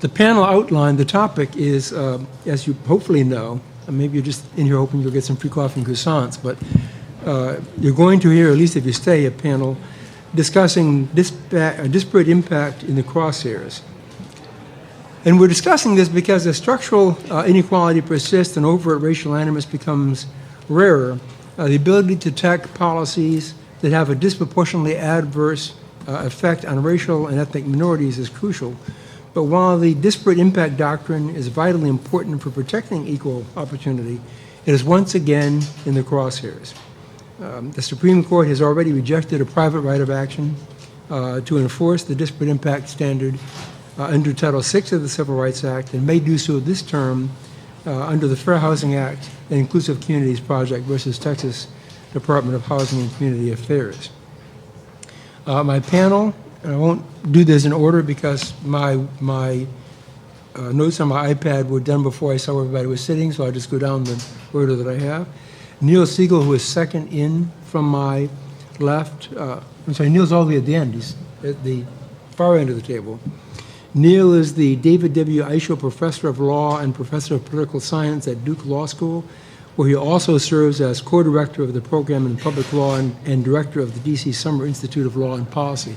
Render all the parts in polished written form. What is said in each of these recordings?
The panel outline, the topic is, as you hopefully know, and maybe you're just in here hoping you'll get some free coffee and croissants, but you're going to hear, at least if you stay, a panel discussing disparate impact in the crosshairs. And we're discussing this because as structural inequality persists and overt racial animus becomes rarer, the ability to detect policies that have a disproportionately adverse effect on racial and ethnic minorities is crucial. But while the disparate impact doctrine is vitally important for protecting equal opportunity, it is once again in the crosshairs. The Supreme Court has already rejected a private right of action to enforce the disparate impact standard under Title VI of the Civil Rights Act, and may do so this term under the Fair Housing Act and Inclusive Communities Project versus Texas Department of Housing and Community Affairs. My panel, and I won't do this in order because my notes on my iPad were done before I saw where everybody was sitting, so I'll just go down the order that I have. Neil Siegel, who is second in from my left. I'm sorry, Neil's all the way at the end. He's at the far end of the table. Neil is the David W. Eichel Professor of Law and Professor of Political Science at Duke Law School, where he also serves as co-director of the program in public law and director of the D.C. Summer Institute of Law and Policy.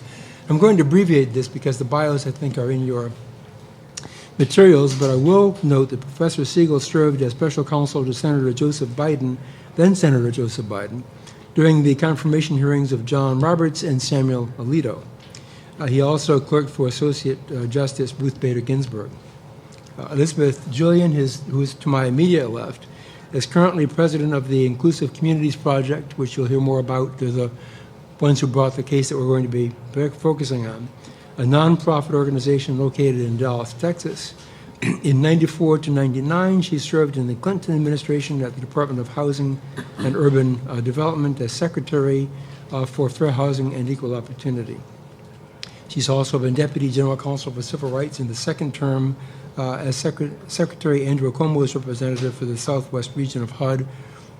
I'm going to abbreviate this because the bios, I think, are in your materials, but I will note that Professor Siegel served as special counsel to Senator Joseph Biden, then Senator Joseph Biden, during the confirmation hearings of John Roberts and Samuel Alito. He also clerked for Associate Justice Ruth Bader Ginsburg. Elizabeth Julian, who is to my immediate left, is currently president of the Inclusive Communities Project, which you'll hear more about. They're the ones who brought the case that we're going to be focusing on, a nonprofit organization located in Dallas, Texas. In 94 to 99, she served in the Clinton administration at the Department of Housing and Urban Development as Secretary for Fair Housing and Equal Opportunity. She's also been Deputy General Counsel for Civil Rights in the second term as Secretary Andrew Cuomo's representative for the Southwest region of HUD,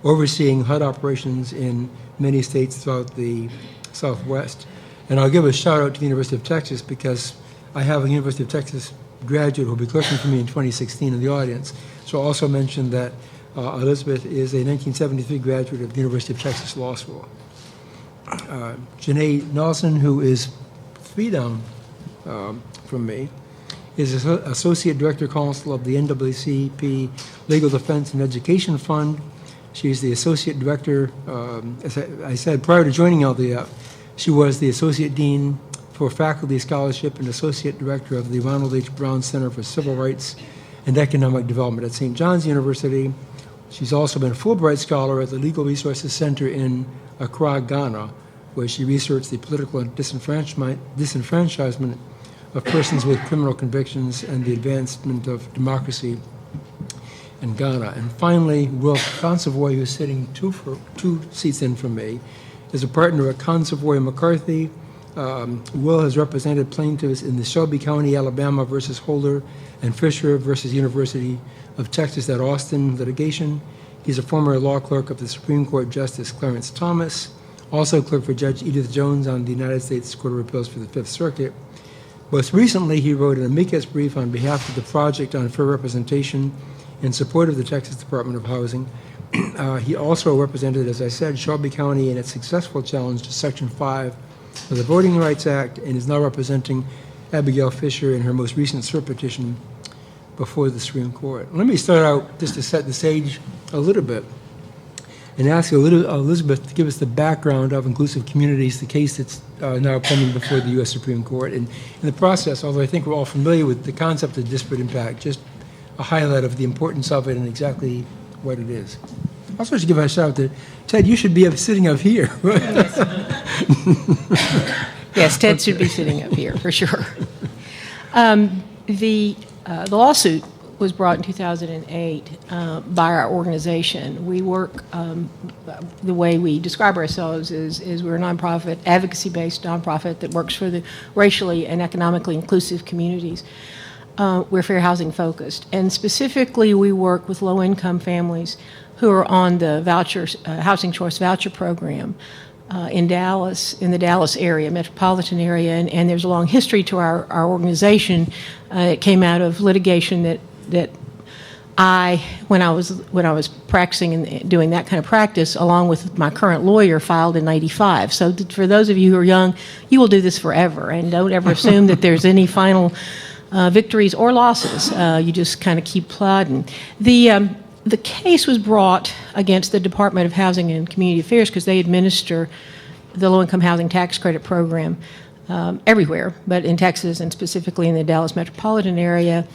overseeing HUD operations in many states throughout the Southwest. And I'll give a shout out to the University of Texas because I have a University of Texas graduate who will be clerking for me in 2016 in the audience. So I'll also mention that Elizabeth is a 1973 graduate of the University of Texas Law School. Janae Nelson, who is 3 down from me, is Associate Director Counsel of the NAACP Legal Defense and Education Fund. She's the Associate Director, as I said, prior to joining LDF, she was the Associate Dean for Faculty Scholarship and Associate Director of the Ronald H. Brown Center for Civil Rights and Economic Development at St. John's University. She's also been a Fulbright Scholar at the Legal Resources Center in Accra, Ghana, where she researched the political disenfranchisement of persons with criminal convictions and the advancement of democracy in Ghana. And finally, Will Consovoy, who's sitting two seats in from me, is a partner at Consovoy McCarthy. Will has represented plaintiffs in the Shelby County, Alabama versus Holder and Fisher versus University of Texas at Austin litigation. He's a former law clerk of the Supreme Court Justice Clarence Thomas, also clerk for Judge Edith Jones on the United States Court of Appeals for the Fifth Circuit. Most recently, he wrote an amicus brief on behalf of the Project on Fair Representation in support of the Texas Department of Housing. He also represented, as I said, Shelby County in its successful challenge to Section 5 of the Voting Rights Act, and is now representing Abigail Fisher in her most recent cert petition before the Supreme Court. Let me start out just to set the stage a little bit and ask Elizabeth to give us the background of Inclusive Communities, the case that's now pending before the U.S. Supreme Court. And in the process, although I think we're all familiar with the concept of disparate impact, just a highlight of the importance of it and exactly what it is. Also, I should give a shout out to Ted. You should be sitting up here. Yes, Ted should be sitting up here for sure. The lawsuit was brought in 2008 by our organization. We work, the way we describe ourselves is we're a nonprofit, advocacy-based nonprofit that works for the racially and economically inclusive communities. We're fair housing focused, and specifically we work with low-income families who are on the housing choice voucher program. in Dallas, in the Dallas area, metropolitan area, and there's a long history to our organization. It came out of litigation that when I was practicing and doing that kind of practice, along with my current lawyer, filed in '95. So for those of you who are young, you will do this forever, and don't ever assume that there's any final victories or losses. You just kind of keep plodding. The case was brought against the Department of Housing and Community Affairs because they administer the low-income housing tax credit program everywhere, but in Texas and specifically in the Dallas metropolitan area.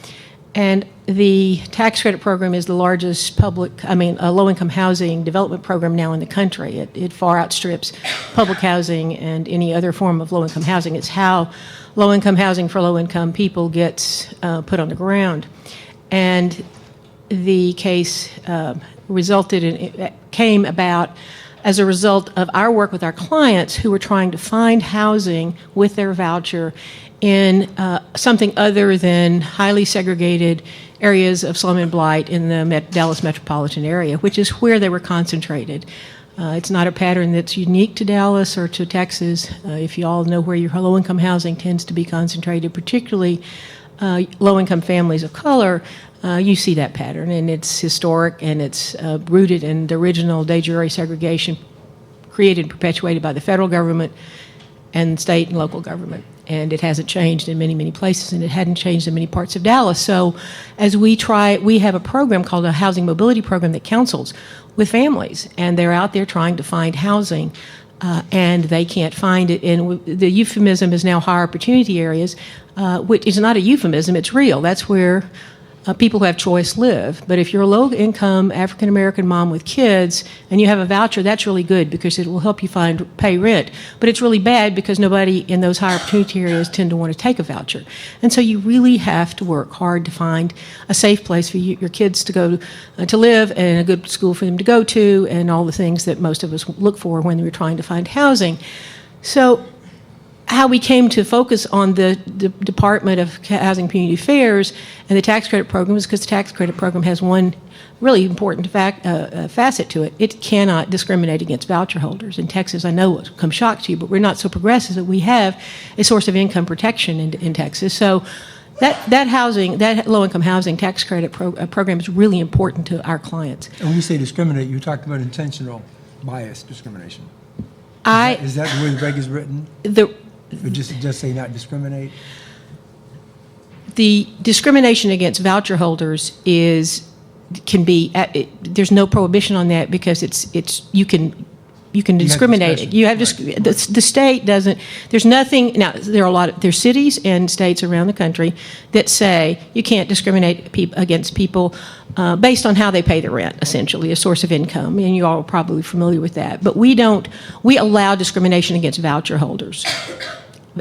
And the tax credit program is the largest low-income housing development program now in the country. It far outstrips public housing and any other form of low-income housing. It's how low-income housing for low-income people gets put on the ground. And the case came about as a result of our work with our clients who were trying to find housing with their voucher in something other than highly segregated areas of slum and blight in the Dallas metropolitan area, which is where they were concentrated. It's not a pattern that's unique to Dallas or to Texas. If you all know where your low-income housing tends to be concentrated, particularly low-income families of color, you see that pattern, and it's historic, and it's rooted in the original de jure segregation created and perpetuated by the federal government and state and local government. And it hasn't changed in many, many places, and it hadn't changed in many parts of Dallas. So as we have a program called a housing mobility program that counsels with families, and they're out there trying to find housing, and they can't find it. And the euphemism is now higher opportunity areas, which is not a euphemism, it's real. That's where people who have choice live. But if you're a low-income African-American mom with kids and you have a voucher, that's really good because it will help you pay rent. But it's really bad because nobody in those higher opportunity areas tend to want to take a voucher. And so you really have to work hard to find a safe place for your kids to go to live, and a good school for them to go to, and all the things that most of us look for when we're trying to find housing. So how we came to focus on the Department of Housing and Community Affairs and the tax credit program is because the tax credit program has one really important facet to it. It cannot discriminate against voucher holders. In Texas, I know it will come shock to you, but we're not so progressive that we have a source of income protection in Texas. So that low-income housing tax credit program is really important to our clients. And when you say discriminate, you're talking about intentional bias discrimination. Is that the way the reg is written? Or just say not discriminate? The discrimination against voucher holders can be there's no prohibition on that because you can discriminate. You have the state doesn't. There's nothing now. There's cities and states around the country that say you can't discriminate against people based on how they pay the rent, essentially a source of income, and you all are probably familiar with that. But we don't. We allow discrimination against voucher holders.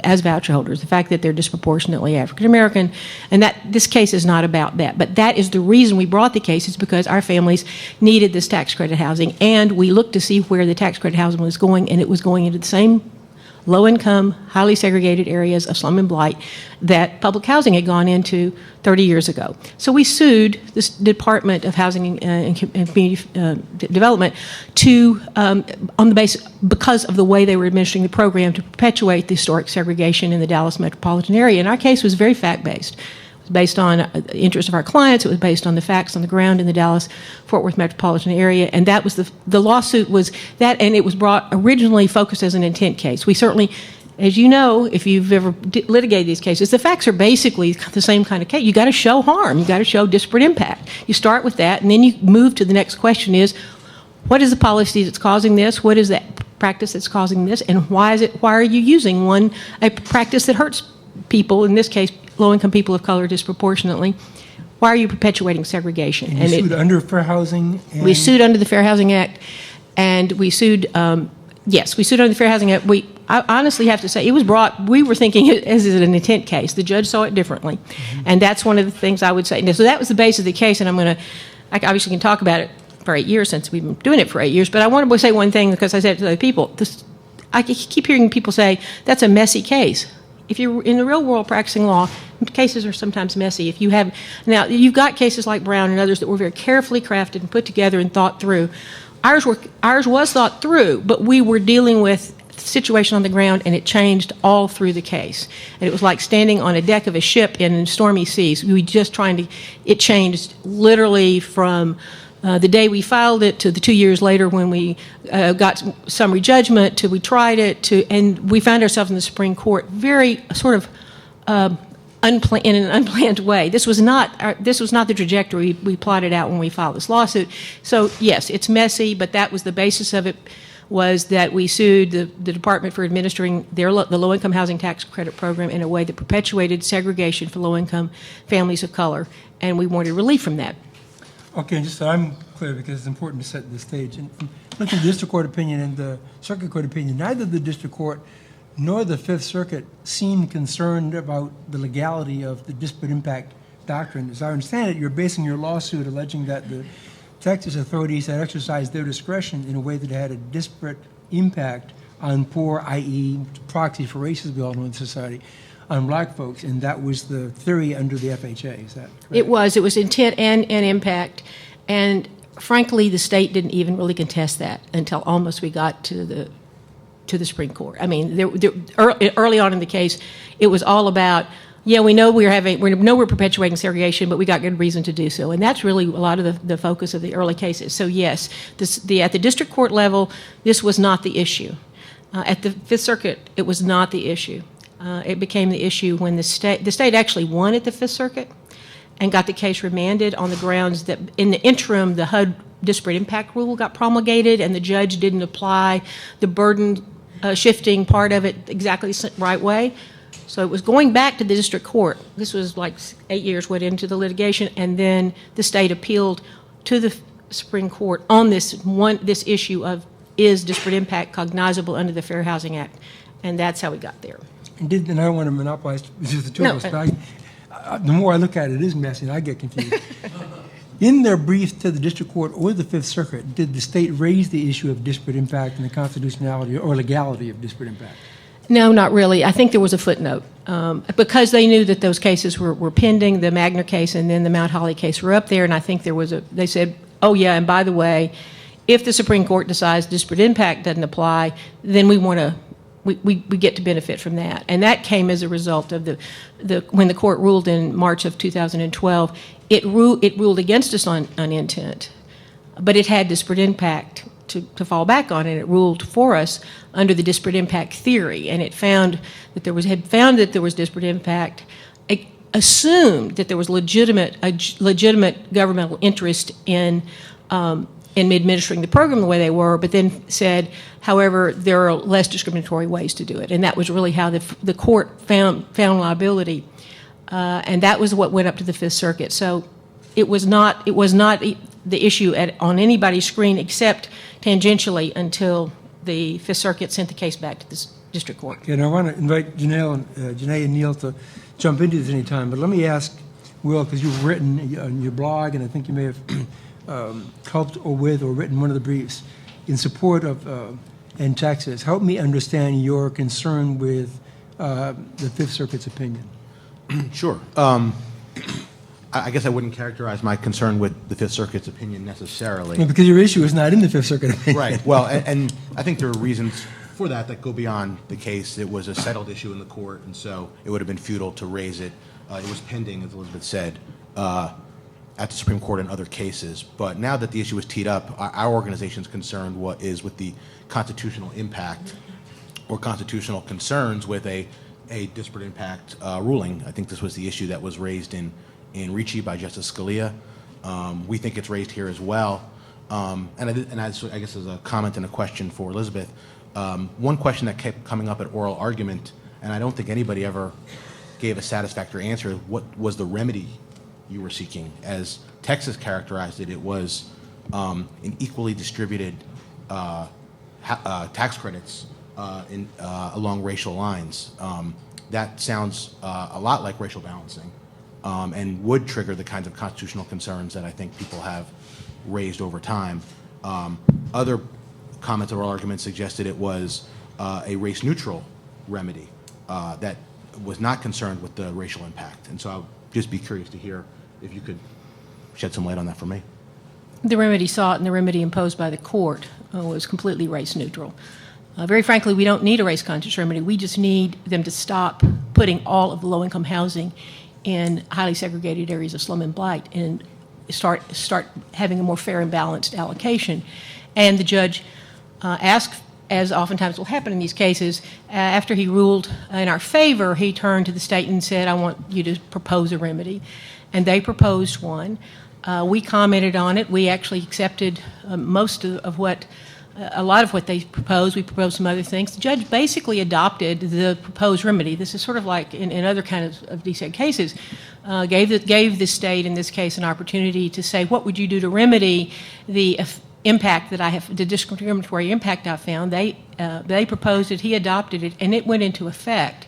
As voucher holders, the fact that they're disproportionately African American, and that this case is not about that. But that is the reason we brought the case, is because our families needed this tax credit housing, and we looked to see where the tax credit housing was going, and it was going into the same low-income, highly segregated areas of slum and blight that public housing had gone into 30 years ago. So we sued this Department of Housing and Community Development on the basis because of the way they were administering the program to perpetuate the historic segregation in the Dallas metropolitan area. And our case was very fact-based. It was based on the interests of our clients. It was based on the facts on the ground in the Dallas-Fort Worth metropolitan area. And that was the lawsuit was that, and it was brought originally focused as an intent case. We certainly, as you know, if you've ever litigated these cases, the facts are basically the same kind of case. You got to show harm. You got to show disparate impact. You start with that, and then you move to the next question is, what is the policy that's causing this? What is that practice that's causing this? And why are you using a practice that hurts people, in this case, low-income people of color disproportionately? Why are you perpetuating segregation? And you sued under Fair Housing? We sued under the Fair Housing Act, and we sued, yes, we sued under the Fair Housing Act. I honestly have to say, it was brought, we were thinking it as an intent case. The judge saw it differently. Mm-hmm. And that's one of the things I would say. So that was the basis of the case, and I obviously can talk about it for 8 years since we've been doing it for 8 years, but I want to say one thing because I said it to other people. I keep hearing people say, that's a messy case. If you're in the real world practicing law, cases are sometimes messy. Now, you've got cases like Brown and others that were very carefully crafted and put together and thought through. Ours was thought through, but we were dealing with the situation on the ground, and it changed all through the case. And it was like standing on a deck of a ship in stormy seas. It changed literally from the day we filed it to the 2 years later when we got summary judgment to we tried it and we found ourselves in the Supreme Court very sort of in an unplanned way. This was not the trajectory we plotted out when we filed this lawsuit. So yes, it's messy, but that was the basis of it, was that we sued the Department for administering the low-income housing tax credit program in a way that perpetuated segregation for low-income families of color, and we wanted relief from that. Okay, just so I'm clear, because it's important to set the stage. And looking at the district court opinion and the circuit court opinion, neither the district court nor the Fifth Circuit seemed concerned about the legality of the disparate impact doctrine. As I understand it, you're basing your lawsuit alleging that the Texas authorities had exercised their discretion in a way that had a disparate impact on poor, i.e. proxy for race, as we all know in society, on black folks, and that was the theory under the FHA. Is that correct? It was intent and impact, and frankly, the state didn't even really contest that until almost we got to the Supreme Court. I mean, early on in the case, it was all about, yeah, we know we're perpetuating segregation, but we got good reason to do so, and that's really a lot of the focus of the early cases. So yes, at the district court level, this was not the issue. At the Fifth Circuit, it was not the issue. It became the issue when the state actually won at the Fifth Circuit and got the case remanded on the grounds that in the interim, the HUD disparate impact rule got promulgated and the judge didn't apply the burden shifting part of it exactly the right way. So it was going back to the district court. This was like 8 years went into the litigation, and then the state appealed to the Supreme Court on this issue of, is disparate impact cognizable under the Fair Housing Act? And that's how we got there. And I don't want to monopolize just the two of us, but the more I look at it, it is messy, and I get confused. In their brief to the district court or the Fifth Circuit, did the state raise the issue of disparate impact and the constitutionality or legality of disparate impact? No, not really. I think there was a footnote. Because they knew that those cases were pending, the Magner case and then the Mount Holly case were up there, and I think they said, oh yeah, and by the way, if the Supreme Court decides disparate impact doesn't apply, then we get to benefit from that. And that came as a result of when the court ruled in March of 2012, it ruled against us on intent, but it had disparate impact to fall back on, and it ruled for us under the disparate impact theory, and it found that there was disparate impact, assumed that there was legitimate governmental interest in administering the program the way they were, but then said, however, there are less discriminatory ways to do it, and that was really how the court found liability, and that was what went up to the Fifth Circuit. So it was not the issue on anybody's screen except tangentially until the Fifth Circuit sent the case back to the district court. Okay, and I want to invite Janae and Neil to jump into this anytime, but let me ask Will, because you've written on your blog, and I think you may have helped or written one of the briefs in support of in Texas. Help me understand your concern with the Fifth Circuit's opinion. Sure. I guess I wouldn't characterize my concern with the Fifth Circuit's opinion necessarily. No, because your issue is not in the Fifth Circuit opinion. Right. Well, and I think there are reasons for that go beyond the case. It was a settled issue in the court, and so it would have been futile to raise it. It was pending, as Elizabeth said, at the Supreme Court in other cases. But now that the issue was teed up, our organization's concerned is with the constitutional impact or constitutional concerns with a disparate impact ruling. I think this was the issue that was raised in Ricci by Justice Scalia. We think it's raised here as well. And I guess as a comment and a question for Elizabeth, one question that kept coming up at oral argument, and I don't think anybody ever gave a satisfactory answer, what was the remedy you were seeking? As Texas characterized it, it was an equally distributed tax credits along racial lines. That sounds a lot like racial balancing. And would trigger the kinds of constitutional concerns that I think people have raised over time. Other comments or arguments suggested it was a race-neutral remedy that was not concerned with the racial impact. And so I would just be curious to hear if you could shed some light on that for me. the remedy sought and the remedy imposed by the court was completely race neutral. Very frankly, we don't need a race-conscious remedy. We just need them to stop putting all of the low-income housing in highly segregated areas of slum and blight and start having a more fair and balanced allocation. And the judge asked, as oftentimes will happen in these cases, after he ruled in our favor, he turned to the state and said, I want you to propose a remedy. And they proposed one. We commented on it. We actually accepted a lot of what they proposed. We proposed some other things. The judge basically adopted the proposed remedy. This is sort of like in other kinds of DSEG cases, gave the state, in this case, an opportunity to say, what would you do to remedy the impact that I have, the discriminatory impact I found. They proposed it, he adopted it, and it went into effect.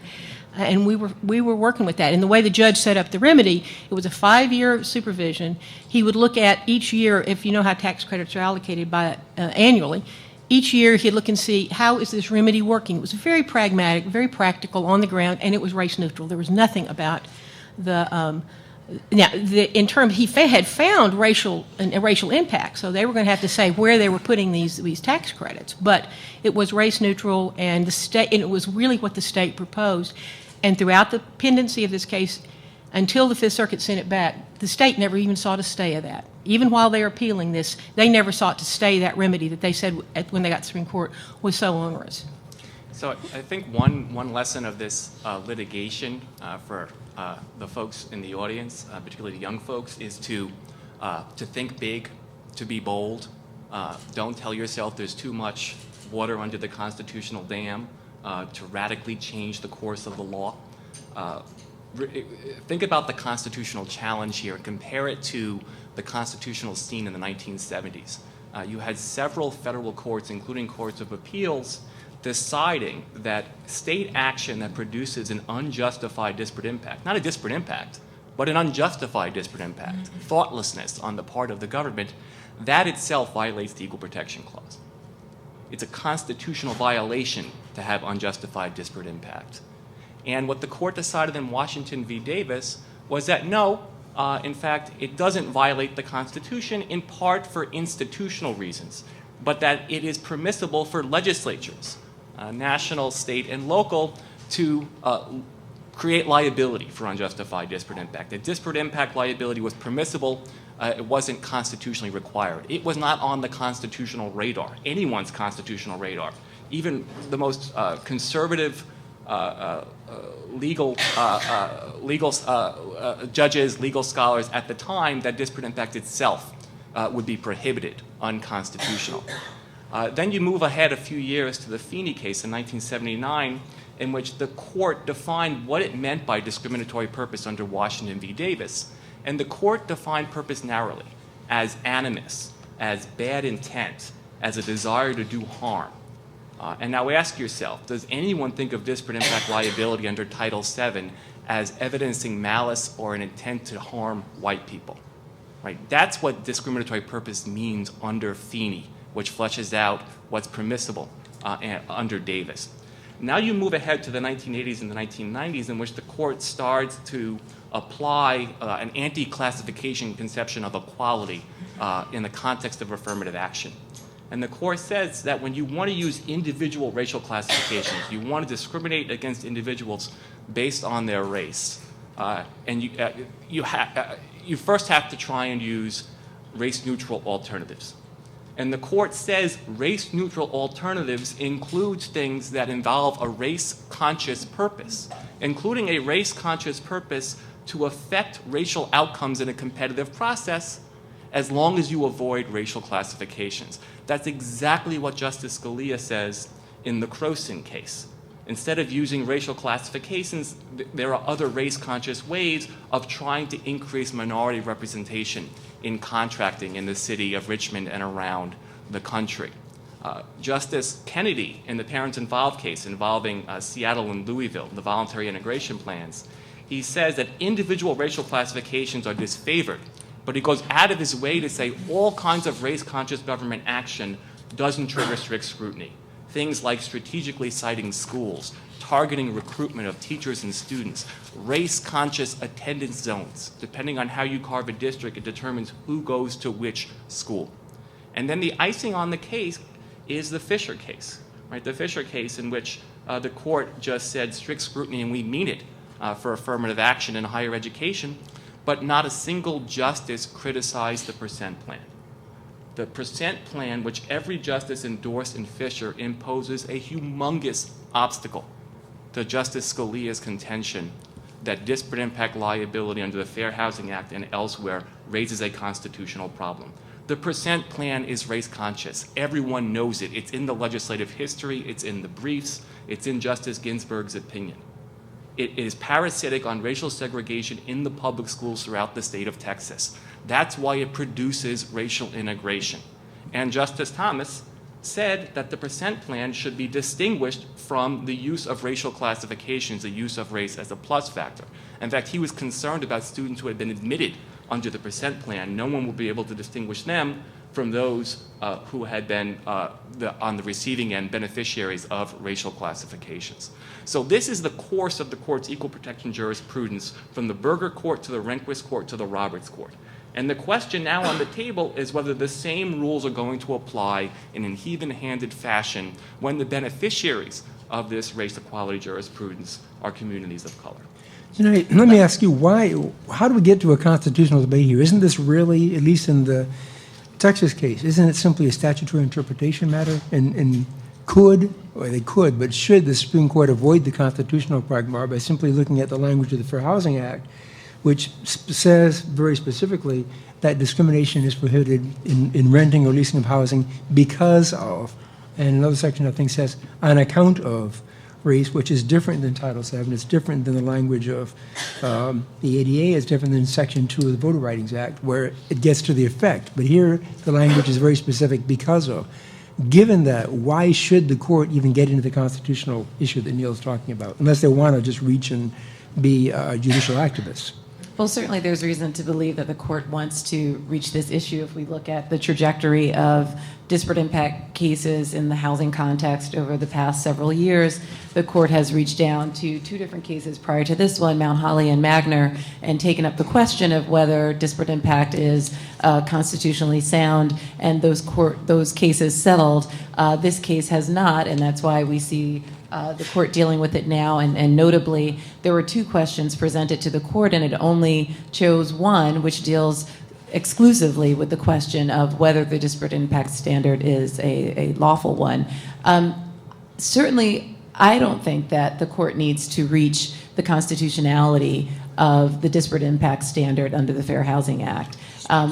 And we were working with that. And the way the judge set up the remedy, it was a 5-year supervision. He would look at each year, if you know how tax credits are allocated by annually, each year he'd look and see, how is this remedy working? It was very pragmatic, very practical, on the ground, and it was race neutral. There was nothing about the in terms, he had found racial impact, so they were going to have to say where they were putting these tax credits. But it was race neutral, and it was really what the state proposed. And throughout the pendency of this case, until the Fifth Circuit sent it back, the state never even sought a stay of that. Even while they were appealing this, they never sought to stay that remedy that they said when they got to the Supreme Court was so onerous. So I think one lesson of this litigation for the folks in the audience, particularly the young folks, is to think big, to be bold. Don't tell yourself there's too much water under the constitutional dam to radically change the course of the law. Think about the constitutional challenge here and compare it to the constitutional scene in the 1970s. You had several federal courts, including courts of appeals, deciding that state action that produces an unjustified disparate impact, not a disparate impact, but an unjustified disparate impact, thoughtlessness on the part of the government, that itself violates the Equal Protection Clause. It's a constitutional violation to have unjustified disparate impact. And what the court decided in Washington v. Davis was that no, in fact, it doesn't violate the Constitution, in part for institutional reasons, but that it is permissible for legislatures, national, state, and local, to create liability for unjustified disparate impact. The disparate impact liability was permissible. It wasn't constitutionally required. It was not on the constitutional radar, anyone's constitutional radar. Even the most conservative legal judges, legal scholars at the time, that disparate impact itself would be prohibited, unconstitutional. Then you move ahead a few years to the Feeney case in 1979, in which the court defined what it meant by discriminatory purpose under Washington v. Davis. And the court defined purpose narrowly, as animus, as bad intent, as a desire to do harm. And now ask yourself, does anyone think of disparate impact liability under Title VII as evidencing malice or an intent to harm white people? Right? That's what discriminatory purpose means under Feeney, which fleshes out what's permissible under Davis. Now you move ahead to the 1980s and the 1990s, in which the court starts to apply an anti-classification conception of equality in the context of affirmative action. And the court says that when you want to use individual racial classifications, you want to discriminate against individuals based on their race, and you first have to try and use race-neutral alternatives. And the court says race-neutral alternatives includes things that involve a race-conscious purpose, including a race-conscious purpose to affect racial outcomes in a competitive process, as long as you avoid racial classifications. That's exactly what Justice Scalia says in the Crosshairs case. Instead of using racial classifications, there are other race-conscious ways of trying to increase minority representation in contracting in the city of Richmond and around the country. Justice Kennedy, in the Parents Involved case involving Seattle and Louisville, the voluntary integration plans, he says that individual racial classifications are disfavored, but he goes out of his way to say all kinds of race-conscious government action doesn't trigger strict scrutiny. things like strategically citing schools, targeting recruitment of teachers and students, race-conscious attendance zones. Depending on how you carve a district, it determines who goes to which school. And then the icing on the cake is the Fisher case, right? The Fisher case in which the court just said strict scrutiny, and we mean it, for affirmative action in higher education, but not a single justice criticized the percent plan. The percent plan, which every justice endorsed in Fisher, imposes a humongous obstacle to Justice Scalia's contention that disparate impact liability under the Fair Housing Act and elsewhere raises a constitutional problem. The percent plan is race conscious. Everyone knows it. It's in the legislative history, it's in the briefs, it's in Justice Ginsburg's opinion. It is parasitic on racial segregation in the public schools throughout the state of Texas. That's why it produces racial integration. And Justice Thomas said that the percent plan should be distinguished from the use of racial classifications, the use of race as a plus factor. In fact, he was concerned about students who had been admitted under the percent plan. No one will be able to distinguish them from those who had been on the receiving end beneficiaries of racial classifications. So this is the course of the court's equal protection jurisprudence from the Berger court to the Rehnquist court to the Roberts court. And the question now on the table is whether the same rules are going to apply in an even-handed fashion when the beneficiaries of this race equality jurisprudence are communities of color. You know, let me ask you, how do we get to a constitutional debate here? Isn't this really, at least in the Texas case, isn't it simply a statutory interpretation matter? And they could, but should the Supreme Court avoid the constitutional quagmire by simply looking at the language of the Fair Housing Act, which says very specifically that discrimination is prohibited in renting or leasing of housing because of, and another section I think says on account of race, which is different than Title VII. It's different than the language of the ADA. It's different than Section 2 of the Voter Writings Act, where it gets to the effect. But here, the language is very specific because of. Given that, why should the court even get into the constitutional issue that Neil's talking about, unless they want to just reach and be judicial activists? Well, certainly there's reason to believe that the court wants to reach this issue if we look at the trajectory of disparate impact cases in the housing context over the past several years. The court has reached down to two different cases prior to this one, Mount Holly and Magner, and taken up the question of whether disparate impact is constitutionally sound, and those cases settled. This case has not, and that's why we see the court dealing with it now, and notably, there were two questions presented to the court, and it only chose one, which deals exclusively with the question of whether the disparate impact standard is a lawful one. Certainly, I don't think that the court needs to reach the constitutionality of the disparate impact standard under the Fair Housing Act.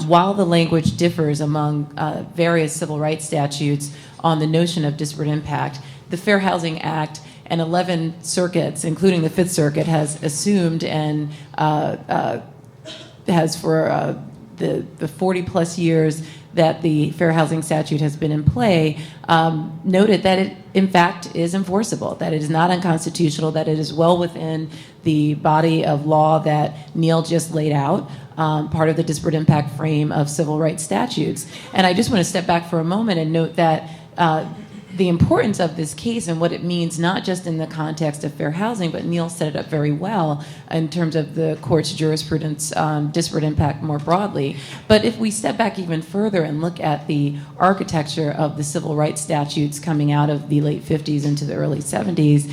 While the language differs among various civil rights statutes on the notion of disparate impact, the Fair Housing Act and 11 circuits, including the Fifth Circuit, has assumed and has for the 40-plus years that the Fair Housing Statute has been in play, noted that it, in fact, is enforceable, that it is not unconstitutional, that it is well within the body of law that Neil just laid out, part of the disparate impact frame of civil rights statutes. And I just want to step back for a moment and note that the importance of this case and what it means, not just in the context of fair housing, but Neil set it up very well in terms of the court's jurisprudence on disparate impact more broadly. But if we step back even further and look at the architecture of the civil rights statutes coming out of the late 50s into the early 70s,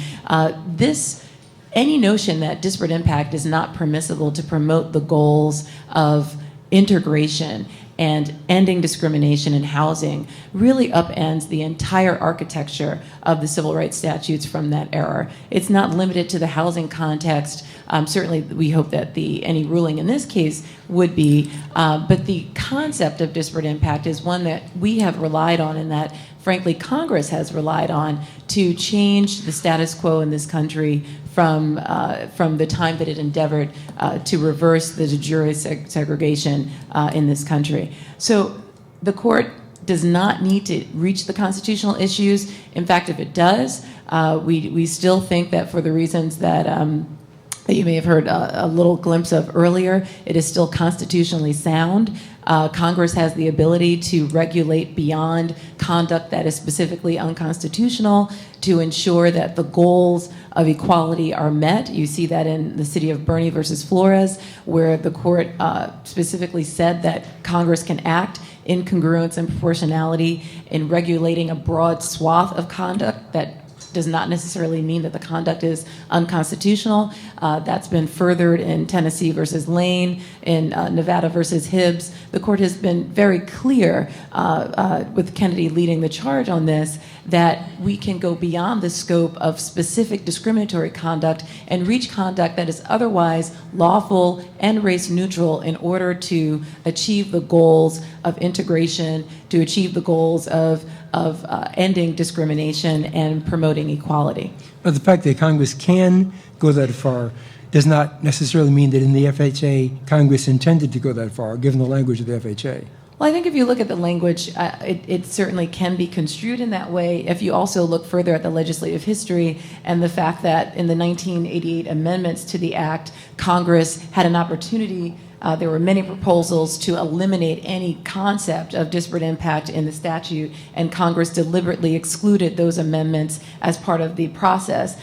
any notion that disparate impact is not permissible to promote the goals of integration and ending discrimination in housing really upends the entire architecture of the civil rights statutes from that era. It's not limited to the housing context. Certainly, we hope that any ruling in this case would be, but the concept of disparate impact is one that we have relied on and that, frankly, Congress has relied on to change the status quo in this country from the time that it endeavored to reverse the de jure segregation in this country. So the court does not need to reach the constitutional issues. In fact, if it does, we still think that for the reasons that that you may have heard a little glimpse of earlier. It is still constitutionally sound. Congress has the ability to regulate beyond conduct that is specifically unconstitutional to ensure that the goals of equality are met. You see that in the city of Bernie versus Flores, where the court specifically said that Congress can act in congruence and proportionality in regulating a broad swath of conduct that does not necessarily mean that the conduct is unconstitutional. That's been furthered in Tennessee versus Lane, in Nevada versus Hibbs. The court has been very clear, with Kennedy leading the charge on this, that we can go beyond the scope of specific discriminatory conduct and reach conduct that is otherwise lawful and race neutral in order to achieve the goals of integration, to achieve the goals of ending discrimination and promoting equality. But the fact that Congress can go that far does not necessarily mean that in the FHA, Congress intended to go that far, given the language of the FHA. Well, I think if you look at the language, it certainly can be construed in that way. If you also look further at the legislative history and the fact that in the 1988 amendments to the Act, Congress had an opportunity. There were many proposals to eliminate any concept of disparate impact in the statute, and Congress deliberately excluded those amendments as part of the process.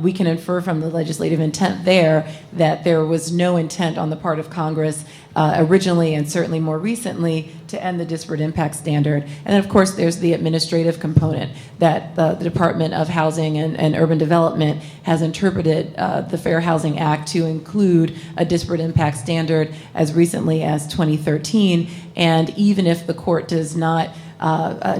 We can infer from the legislative intent there that there was no intent on the part of Congress originally and certainly more recently to end the disparate impact standard. And then, of course, there's the administrative component that the Department of Housing and Urban Development has interpreted the Fair Housing Act to include a disparate impact standard as recently as 2013. And even if the court does not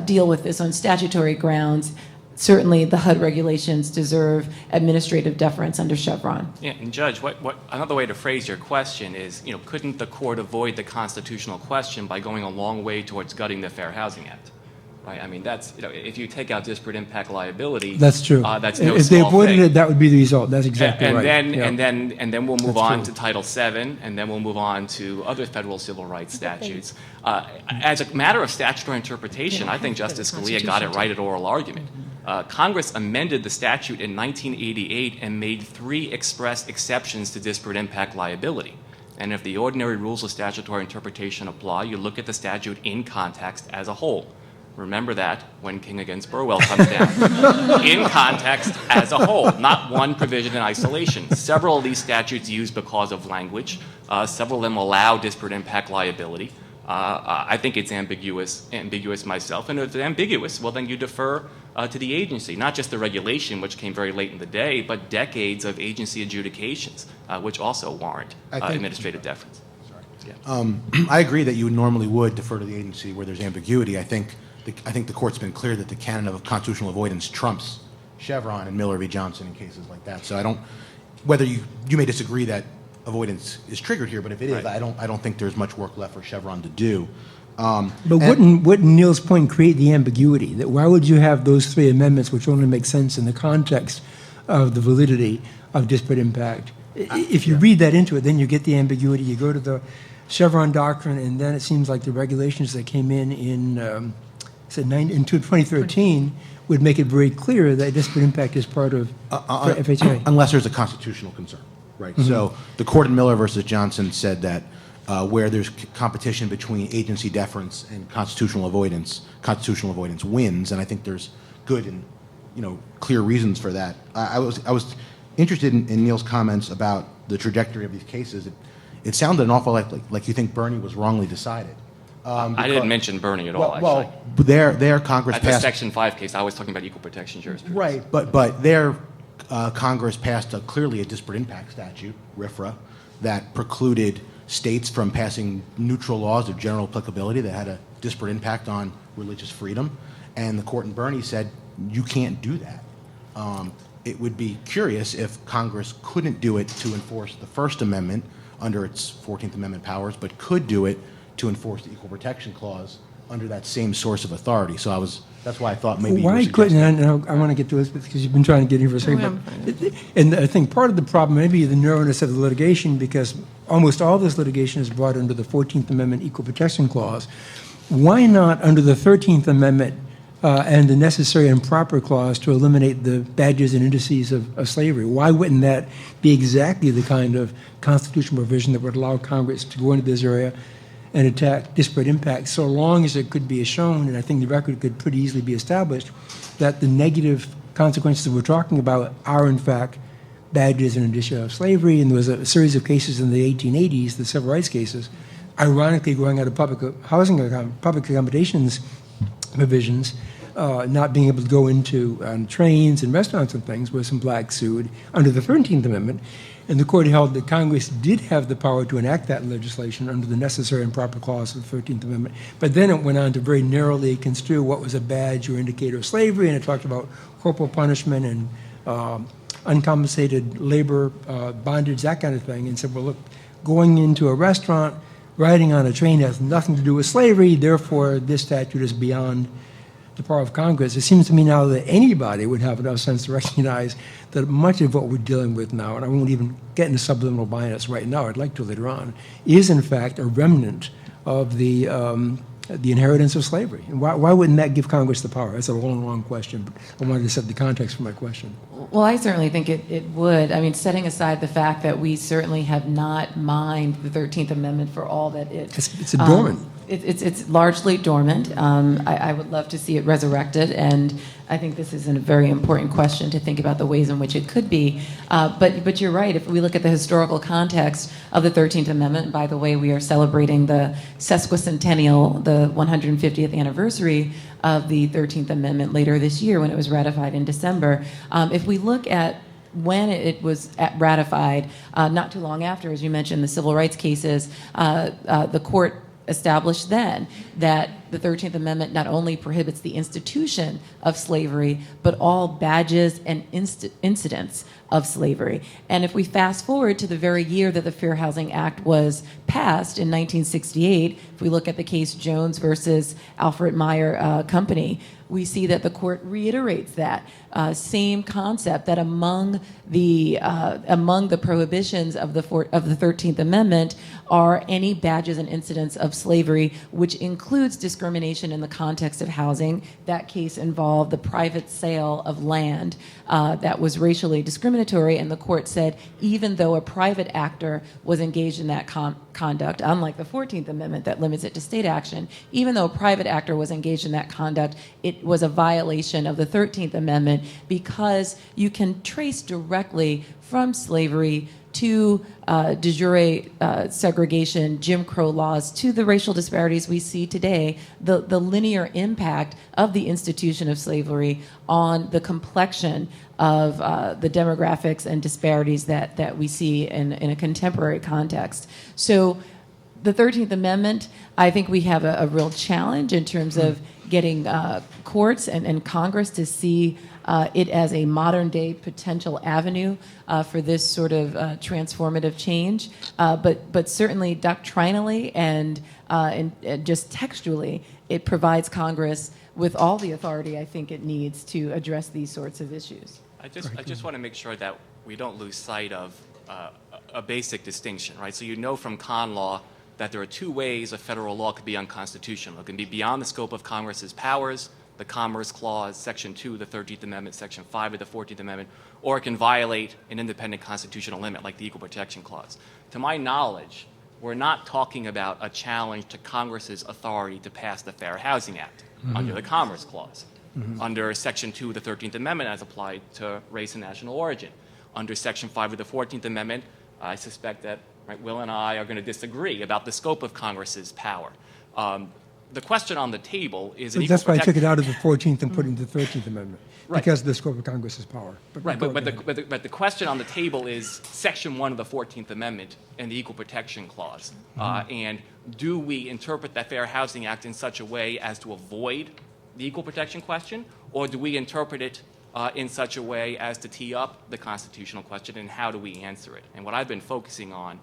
deal with this on statutory grounds, certainly the HUD regulations deserve administrative deference under Chevron. Yeah, and Judge, what another way to phrase your question is, couldn't the court avoid the constitutional question by going a long way towards gutting the Fair Housing Act? Right? I mean, that's, if you take out disparate impact liability, That's true. That's no If they small avoided thing. it, that would be the result. That's exactly and right. Then, Yeah. and then we'll move That's on true. to Title VII, and then we'll move on to other federal civil rights statutes. As a matter of statutory interpretation, I think Justice Scalia got it right at oral argument. Congress amended the statute in 1988 and made 3 express exceptions to disparate impact liability. And if the ordinary rules of statutory interpretation apply, you look at the statute in context as a whole. Remember that when King against Burwell comes down. In context as a whole, not one provision in isolation. Several of these statutes use because of language. Several of them allow disparate impact liability. I think it's ambiguous myself. And if it's ambiguous, well, then you defer to the agency, not just the regulation, which came very late in the day, but decades of agency adjudications, which also warrant administrative deference. I agree that you normally would defer to the agency where there's ambiguity. I think the court's been clear that the canon of constitutional avoidance trumps Chevron and Miller v. Johnson in cases like that. So I don't, whether you may disagree that avoidance is triggered here, but if it is, I don't think there's much work left for Chevron to do. But wouldn't Neil's point create the ambiguity? That why would you have those 3 amendments which only make sense in the context of the validity of disparate impact? If you read that into it, then you get the ambiguity. You go to the Chevron doctrine, and then it seems like the regulations that came in 2013 would make it very clear that disparate impact is part of FHA. Unless there's a constitutional concern, right? Mm-hmm. So the court in Miller versus Johnson said that where there's competition between agency deference and constitutional avoidance wins, and I think there's good and clear reasons for that. I was interested in Neil's comments about the trajectory of these cases. It sounded an awful lot like you think Bernie was wrongly decided. I didn't mention Bernie at all, actually. Well, there Congress At the passed... Section 5 case, I was talking about equal protection jurisprudence. Right, but there Congress passed clearly a disparate impact statute, RFRA, that precluded states from passing neutral laws of general applicability that had a disparate impact on religious freedom. And the court in Bernie said, you can't do that. It would be curious if Congress couldn't do it to enforce the First Amendment under its 14th Amendment powers, but could do it to enforce the Equal Protection Clause under that same source of authority. So that's why I thought maybe you were Why couldn't, suggesting- and I want to get to this because you've been trying to get in for a second, and I think part of the problem may be the narrowness of the litigation, because almost all this litigation is brought under the 14th Amendment Equal Protection Clause. Why not under the 13th Amendment and the necessary and proper clause to eliminate the badges and indices of slavery. Why wouldn't that be exactly the kind of constitutional provision that would allow Congress to go into this area and attack disparate impact, so long as it could be shown, and I think the record could pretty easily be established, that the negative consequences that we're talking about are, in fact, badges and indicia of slavery. And there was a series of cases in the 1880s, the civil rights cases, ironically growing out of public accommodations provisions, not being able to go into trains and restaurants and things where some blacks sued under the 13th Amendment. And the court held that Congress did have the power to enact that legislation under the necessary and proper clause of the 13th Amendment. But then it went on to very narrowly construe what was a badge or indicator of slavery, and it talked about corporal punishment and uncompensated labor, bondage, that kind of thing, and said, well, look, going into a restaurant, riding on a train has nothing to do with slavery, therefore this statute is beyond the power of Congress. It seems to me now that anybody would have enough sense to recognize that much of what we're dealing with now, and I won't even get into subliminal bias right now, I'd like to later on, is in fact a remnant of the inheritance of slavery. And why wouldn't that give Congress the power? That's a long question, but I wanted to set the context for my question. Well, I certainly think it would. I mean, setting aside the fact that we certainly have not mined the 13th Amendment for all that it's dormant. It's largely dormant. I would love to see it resurrected, and I think this is a very important question to think about the ways in which it could be. But you're right. If we look at the historical context of the 13th Amendment, by the way, we are celebrating the sesquicentennial, the 150th anniversary of the 13th Amendment later this year when it was ratified in December. If we look at when it was ratified, not too long after, as you mentioned, the civil rights cases, the court established then that the 13th Amendment not only prohibits the institution of slavery, but all badges and incidents of slavery. And if we fast forward to the very year that the Fair Housing Act was passed in 1968, if we look at the case Jones versus Alfred Meyer Company, we see that the court reiterates that same concept, that among the prohibitions of the 13th Amendment are any badges and incidents of slavery, which includes discrimination in the context of housing. That case involved the private sale of land that was racially discriminatory, and the court said even though a private actor was engaged in that conduct, unlike the 14th Amendment that limits it to state action, even though a private actor was engaged in that conduct, it was a violation of the 13th Amendment because you can trace directly from slavery to de jure segregation, Jim Crow laws, to the racial disparities we see today, the linear impact of the institution of slavery on the complexion of the demographics and disparities that we see in a contemporary context. So the 13th Amendment, I think we have a real challenge in terms of getting courts and Congress to see it as a modern-day potential avenue for this sort of transformative change. But certainly doctrinally and just textually, it provides Congress with all the authority I think it needs to address these sorts of issues. I just want to make sure that we don't lose sight of a basic distinction, right? So you know from con law that there are two ways a federal law could be unconstitutional. It can be beyond the scope of Congress's powers, the Commerce Clause, Section 2 of the 13th Amendment, Section 5 of the 14th Amendment, or it can violate an independent constitutional limit like the Equal Protection Clause. To my knowledge, we're not talking about a challenge to Congress's authority to pass the Fair Housing Act under the Commerce Clause, under Section 2 of the 13th Amendment as applied to race and national origin. Under Section 5 of the 14th Amendment, I suspect that Will and I are going to disagree about the scope of Congress's power. The question on the table is... That's why I took it out of the 14th and put it into the 13th Amendment, because of the scope of Congress's power. But the question on the table is Section 1 of the 14th Amendment and the Equal Protection Clause. And do we interpret the Fair Housing Act in such a way as to avoid the equal protection question, or do we interpret it in such a way as to tee up the constitutional question, and how do we answer it? And what I've been focusing on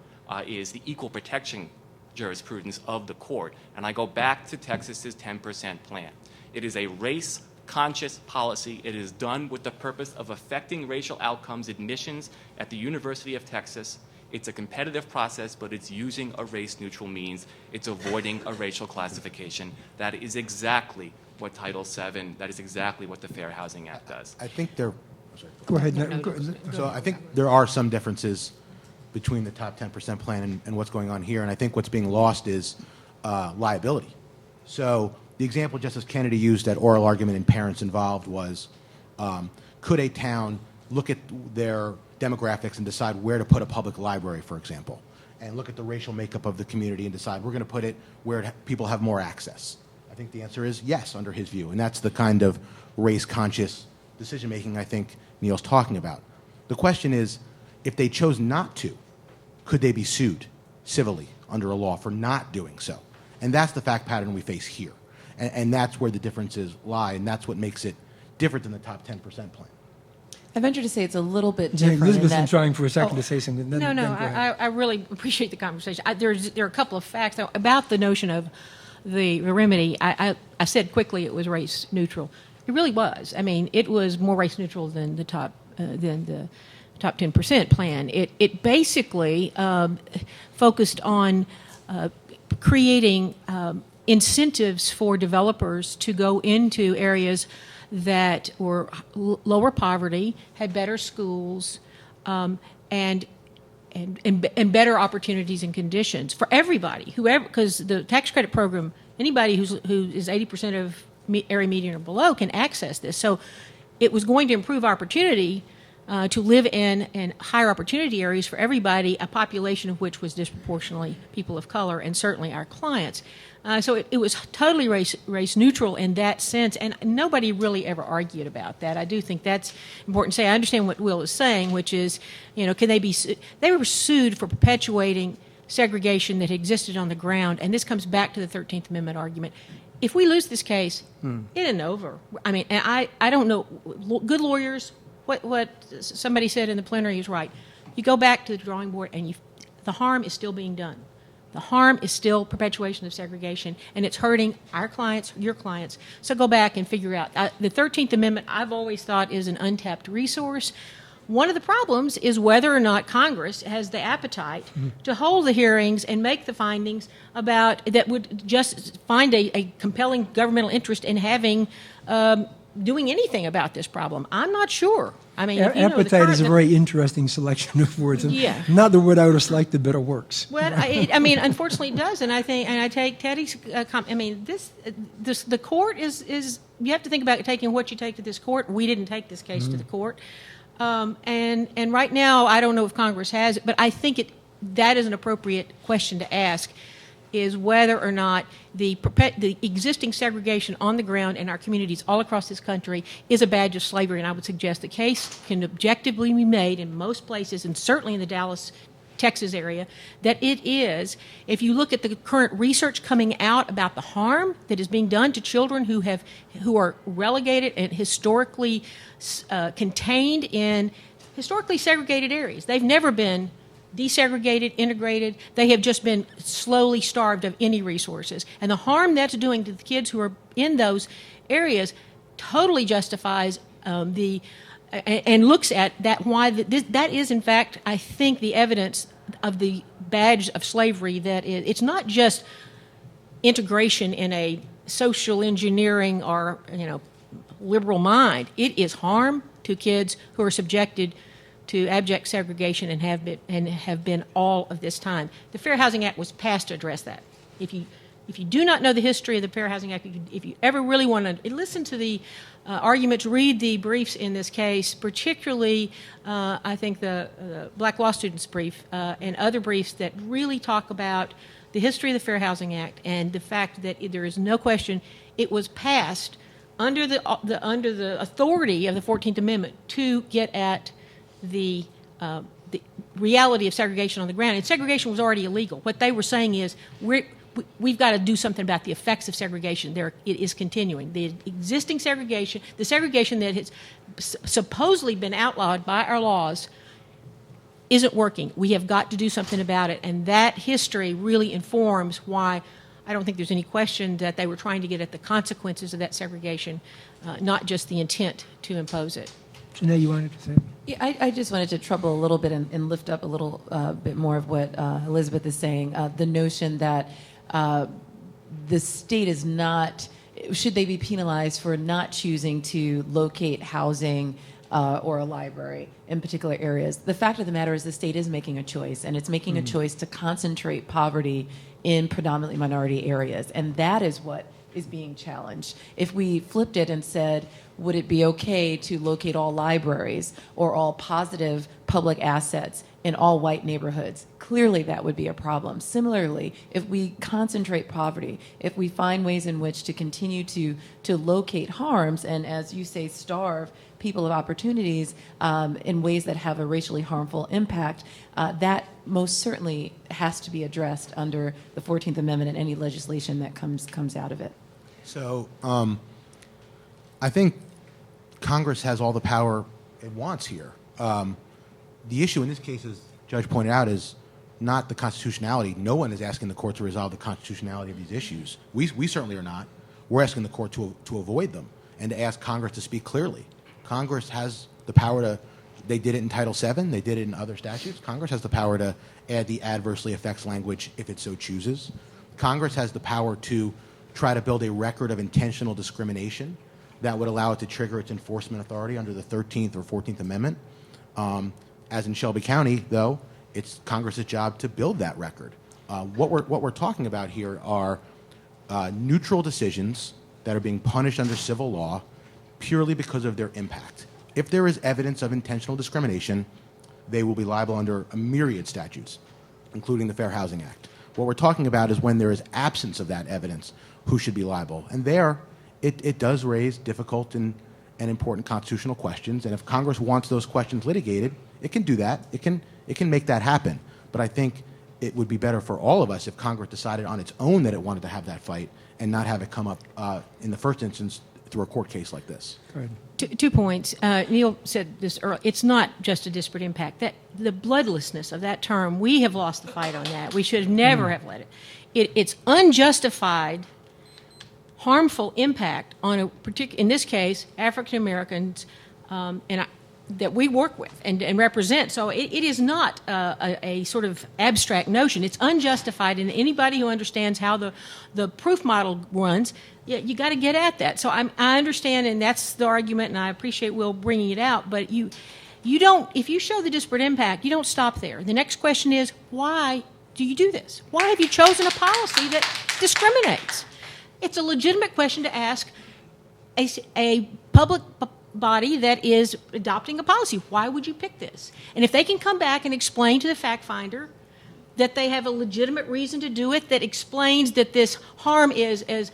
is the equal protection jurisprudence of the court. And I go back to Texas's 10% plan. It is a race-conscious policy. It is done with the purpose of affecting racial outcomes admissions at the University of Texas. It's a competitive process, but it's using a race-neutral means. It's avoiding a racial classification. That is exactly what Title VII, that is exactly what the Fair Housing Act does. I think there, Go ahead. so I think there are some differences between the top 10% plan and what's going on here, and I think what's being lost is liability. So the example Justice Kennedy used at oral argument in Parents Involved was, could a town look at their demographics and decide where to put a public library, for example, and look at the racial makeup of the community and decide we're going to put it where people have more access? I think the answer is yes, under his view, and that's the kind of race-conscious decision-making I think Neil's talking about. The question is, if they chose not to, could they be sued civilly under a law for not doing so? And that's the fact pattern we face here. And that's where the differences lie, and that's what makes it different than the top 10% plan. I venture to say it's a little bit Yeah, different. Elizabeth's in been that, trying for a second to say something. Then, No, then no, go ahead. I really appreciate the conversation. There are a couple of facts though, about the notion of the remedy. I said quickly it was race neutral. It really was. I mean, it was more race neutral than the top 10% plan. It basically focused on creating incentives for developers to go into areas that were lower poverty, had better schools, and better opportunities and conditions for everybody, whoever, because the tax credit program, anybody who is 80% of area median or below can access this. So it was going to improve opportunity to live in higher opportunity areas for everybody, a population of which was disproportionately people of color and certainly our clients. So it was totally race neutral in that sense, and nobody really ever argued about that. I do think that's important to say. I understand what Will is saying, which is, can they be they were sued for perpetuating segregation that existed on the ground, and this comes back to the 13th Amendment argument. If we lose this case, it isn't over. I mean, and I don't know, good lawyers, what somebody said in the plenary is right. You go back to the drawing board, and the harm is still being done. The harm is still perpetuation of segregation, and it's hurting our clients, your clients. So go back and figure out. The 13th Amendment, I've always thought, is an untapped resource. One of the problems is whether or not Congress has the appetite to hold the hearings and make the findings about that would just find a compelling governmental interest in having doing anything about this problem. I'm not sure. I mean, appetite is a very interesting selection of words. And Yeah. not the word I would have selected, but it works. Well, I mean, unfortunately, it does, and I take Teddy's. I mean, the court is. You have to think about taking what you take to this court. We didn't take this case to the court, and right now, I don't know if Congress has it, but I think that is an appropriate question to ask. Is whether or not the existing segregation on the ground in our communities all across this country is a badge of slavery. And I would suggest the case can objectively be made in most places, and certainly in the Dallas, Texas area, that it is. If you look at the current research coming out about the harm that is being done to children who are relegated and historically contained in historically segregated areas, they've never been desegregated, integrated. They have just been slowly starved of any resources. And the harm that's doing to the kids who are in those areas totally justifies and looks at that why that is, in fact, I think, the evidence of the badge of slavery that it's not just integration in a social engineering or, liberal mind. It is harm to kids who are subjected to abject segregation and have been all of this time. The Fair Housing Act was passed to address that. If you do not know the history of the Fair Housing Act, if you ever really want to listen to the arguments, read the briefs in this case, particularly I think the Black Law Students brief and other briefs that really talk about the history of the Fair Housing Act and the fact that there is no question it was passed under the authority of the 14th Amendment to get at the reality of segregation on the ground. And segregation was already illegal. What they were saying is we've got to do something about the effects of segregation. It is continuing. The existing segregation, the segregation that has supposedly been outlawed by our laws, isn't working. We have got to do something about it. And that history really informs why I don't think there's any question that they were trying to get at the consequences of that segregation, not just the intent to impose it. Janae, you wanted to say? Yeah, I just wanted to trouble a little bit and lift up a little bit more of what Elizabeth is saying. The notion that the state is not should they be penalized for not choosing to locate housing or a library in particular areas? The fact of the matter is the state is making a choice, and it's making a choice to concentrate poverty in predominantly minority areas, and that is what is being challenged. If we flipped it and said, would it be okay to locate all libraries or all positive public assets in all white neighborhoods? Clearly that would be a problem. Similarly, if we concentrate poverty, if we find ways in which to continue to locate harms and, as you say, starve people of opportunities in ways that have a racially harmful impact, that most certainly has to be addressed under the 14th Amendment and any legislation that comes out of it. So I think Congress has all the power it wants here. The issue in this case, as Judge pointed out, is not the constitutionality. No one is asking the court to resolve the constitutionality of these issues. We certainly are not. We're asking the court to avoid them and to ask Congress to speak clearly. Congress has the power to, they did it in Title VII, they did it in other statutes. Congress has the power to add the adversely affects language if it so chooses. Congress has the power to try to build a record of intentional discrimination that would allow it to trigger its enforcement authority under the 13th or 14th Amendment. As in Shelby County, though, it's Congress's job to build that record. What we're talking about here are neutral decisions that are being punished under civil law purely because of their impact. If there is evidence of intentional discrimination, they will be liable under a myriad statutes, including the Fair Housing Act. What we're talking about is when there is absence of that evidence, who should be liable. And there, it does raise difficult and important constitutional questions. And if Congress wants those questions litigated, it can do that. It can make that happen. But I think it would be better for all of us if Congress decided on its own that it wanted to have that fight and not have it come up in the first instance through a court case like this. Go ahead. 2 points. Neil said this earlier. It's not just a disparate impact. That the bloodlessness of that term, we have lost the fight on that. We should have never have let it. It's unjustified, harmful impact on a particular, in this case, African Americans, that we work with and represent. So it is not a sort of abstract notion. It's unjustified, and anybody who understands how the proof model runs, you got to get at that. So I understand, and that's the argument, and I appreciate Will bringing it out. But you don't. If you show the disparate impact, you don't stop there. The next question is, why do you do this? Why have you chosen a policy that discriminates? It's a legitimate question to ask a public body that is adopting a policy. Why would you pick this? And if they can come back and explain to the fact finder that they have a legitimate reason to do it, that explains that this harm is, as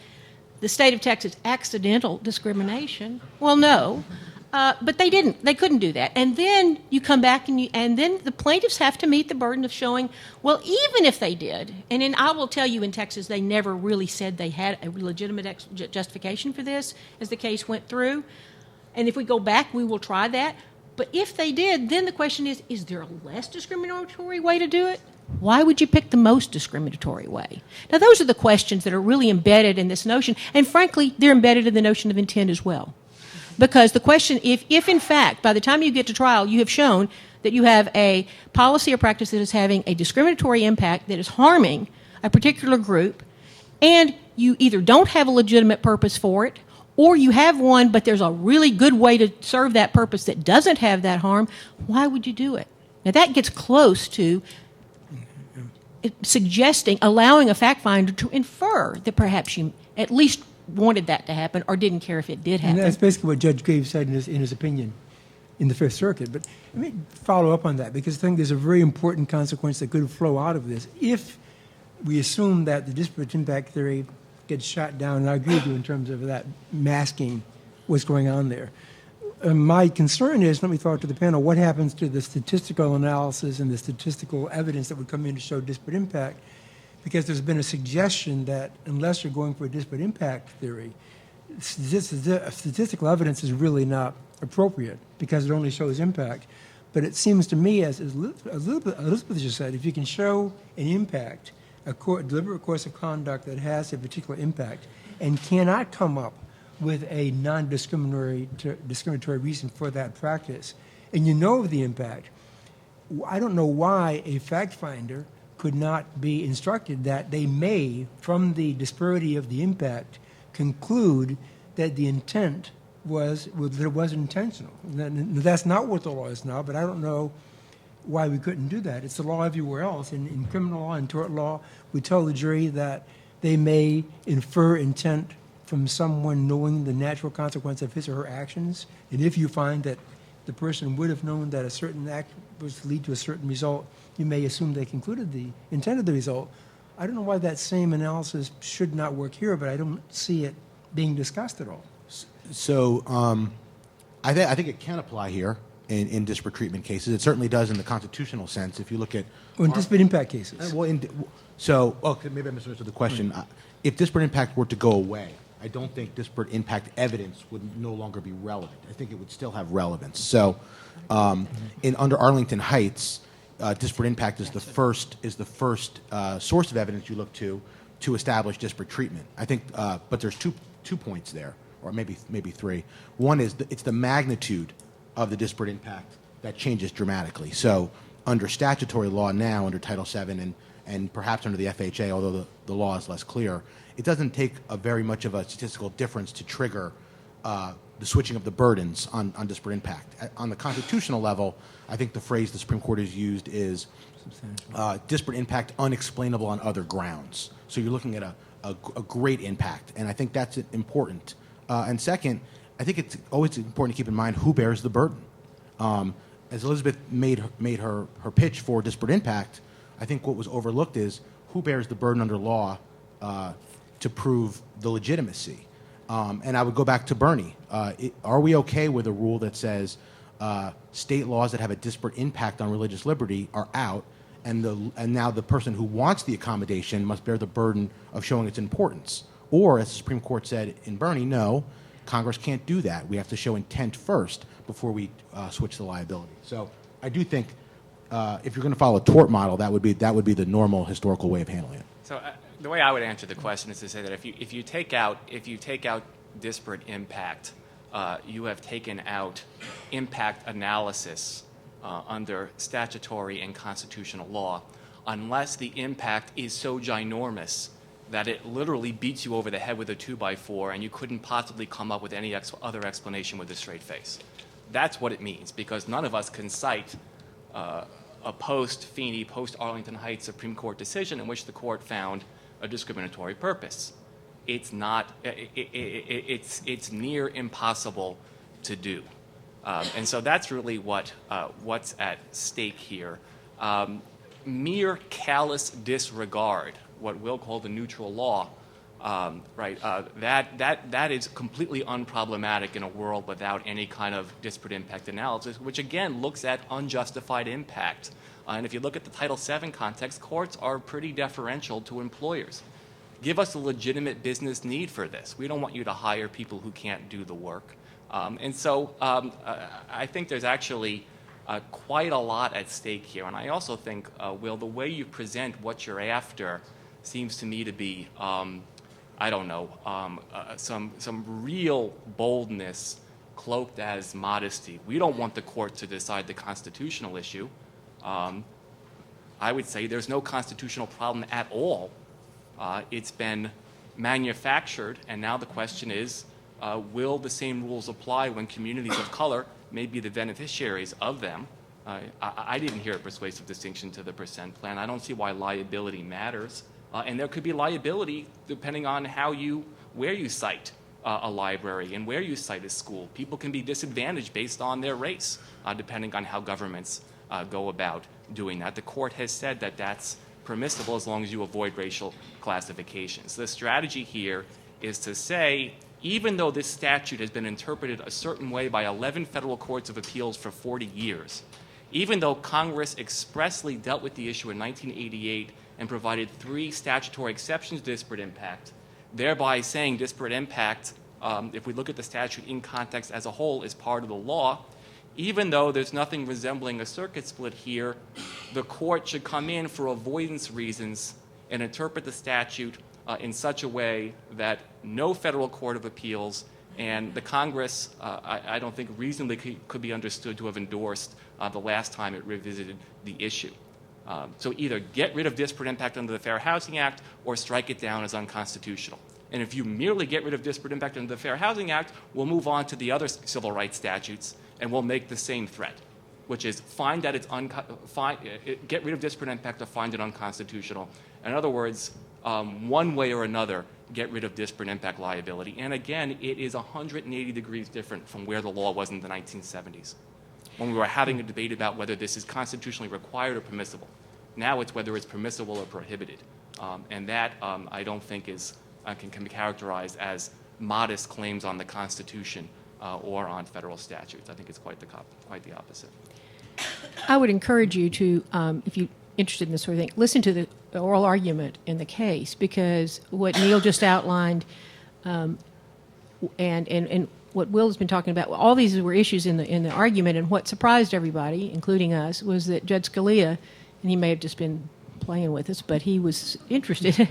the state of Texas, accidental discrimination, well, no. But they didn't. They couldn't do that. And then you come back and then the plaintiffs have to meet the burden of showing, well, even if they did, and I will tell you in Texas they never really said they had a legitimate justification for this as the case went through. And if we go back, we will try that. But if they did, then the question is there a less discriminatory way to do it? Why would you pick the most discriminatory way? Now, those are the questions that are really embedded in this notion. And frankly, they're embedded in the notion of intent as well. Because the question, if in fact, by the time you get to trial, you have shown that you have a policy or practice that is having a discriminatory impact that is harming a particular group, and you either don't have a legitimate purpose for it, or you have one, but there's a really good way to serve that purpose that doesn't have that harm, why would you do it? Now, that gets close to suggesting, allowing a fact finder to infer that perhaps you at least wanted that to happen or didn't care if it did happen. And that's basically what Judge Graves said in his opinion in the Fifth Circuit. But let me follow up on that, because I think there's a very important consequence that could flow out of this. If we assume that the disparate impact theory gets shot down, and I agree with you in terms of that masking what's going on there. My concern is, let me throw it to the panel, what happens to the statistical analysis and the statistical evidence that would come in to show disparate impact? Because there's been a suggestion that unless you're going for a disparate impact theory, statistical evidence is really not appropriate because it only shows impact. But it seems to me, as Elizabeth just said, if you can show an impact, a deliberate course of conduct that has a particular impact and cannot come up with a non-discriminatory reason for that practice, and you know of the impact, I don't know why a fact finder could not be instructed that they may, from the disparity of the impact, conclude that the intent was that it was intentional. That's not what the law is now, but I don't know why we couldn't do that. It's the law everywhere else. In criminal law and tort law, we tell the jury that they may infer intent from someone knowing the natural consequence of his or her actions. And if you find that the person would have known that a certain act was to lead to a certain result, you may assume they concluded the intent of the result. I don't know why that same analysis should not work here, but I don't see it being discussed at all. So I think it can apply here in disparate treatment cases. It certainly does in the constitutional sense. If you look at Or in disparate impact cases. Okay, maybe I misunderstood the question. If disparate impact were to go away, I don't think disparate impact evidence would no longer be relevant. I think it would still have relevance. So, under Arlington Heights, disparate impact is the first source of evidence you look to establish disparate treatment. I think, but there's two points there, or maybe three. One is it's the magnitude of the disparate impact that changes dramatically. So, under statutory law now, under Title VII and perhaps under the FHA, although the law is less clear, it doesn't take very much of a statistical difference to trigger the switching of the burdens on disparate impact. On the constitutional level, I think the phrase the Supreme Court has used is disparate impact unexplainable on other grounds. So you're looking at a great impact, and I think that's important. And second, I think it's always important to keep in mind who bears the burden. As Elizabeth made her pitch for disparate impact, I think what was overlooked is who bears the burden under law to prove the legitimacy. And I would go back to Bernie. Are we okay with a rule that says state laws that have a disparate impact on religious liberty are out, and now the person who wants the accommodation must bear the burden of showing its importance? Or, as the Supreme Court said in Bernie, no, Congress can't do that. We have to show intent first before we switch the liability. So I do think if you're going to follow a tort model, that would be the normal historical way of handling it. So the way I would answer the question is to say that if you take out disparate impact, you have taken out impact analysis under statutory and constitutional law, unless the impact is so ginormous that it literally beats you over the head with a 2x4 and you couldn't possibly come up with any other explanation with a straight face. That's what it means, because none of us can cite a post-Feeney, post-Arlington Heights Supreme Court decision in which the court found a discriminatory purpose. It's not. It's near impossible to do, and so that's really what's at stake here. Mere callous disregard, what we'll call the neutral law, that is completely unproblematic in a world without any kind of disparate impact analysis, which again looks at unjustified impact. And if you look at the Title VII context, courts are pretty deferential to employers. Give us a legitimate business need for this. We don't want you to hire people who can't do the work. And so I think there's actually quite a lot at stake here. And I also think, Will, the way you present what you're after seems to me to be, some real boldness cloaked as modesty. We don't want the court to decide the constitutional issue. I would say there's no constitutional problem at all. It's been manufactured, and now the question is, will the same rules apply when communities of color may be the beneficiaries of them? I didn't hear a persuasive distinction to the percent plan. I don't see why liability matters. And there could be liability depending on where you cite a library and where you cite a school. People can be disadvantaged based on their race, depending on how governments go about doing that. The court has said that that's permissible as long as you avoid racial classifications. The strategy here is to say, even though this statute has been interpreted a certain way by 11 federal courts of appeals for 40 years, even though Congress expressly dealt with the issue in 1988 and provided 3 statutory exceptions to disparate impact, thereby saying disparate impact, if we look at the statute in context as a whole, is part of the law, even though there's nothing resembling a circuit split here, the court should come in for avoidance reasons and interpret the statute in such a way that no federal court of appeals and the Congress, I don't think reasonably could be understood to have endorsed the last time it revisited the issue. So either get rid of disparate impact under the Fair Housing Act or strike it down as unconstitutional. And if you merely get rid of disparate impact under the Fair Housing Act, we'll move on to the other civil rights statutes and we'll make the same threat, which is find that it's get rid of disparate impact or find it unconstitutional. In other words, one way or another, get rid of disparate impact liability. And again, it is 180 degrees different from where the law was in the 1970s, when we were having a debate about whether this is constitutionally required or permissible. Now it's whether it's permissible or prohibited. And that, I don't think can be characterized as modest claims on the Constitution or on federal statutes. I think it's quite the opposite. I would encourage you to, if you're interested in this sort of thing, listen to the oral argument in the case, because what Neil just outlined and what Will has been talking about, all these were issues in the argument, and what surprised everybody, including us, was that Judge Scalia, and he may have just been playing with us, but he was interested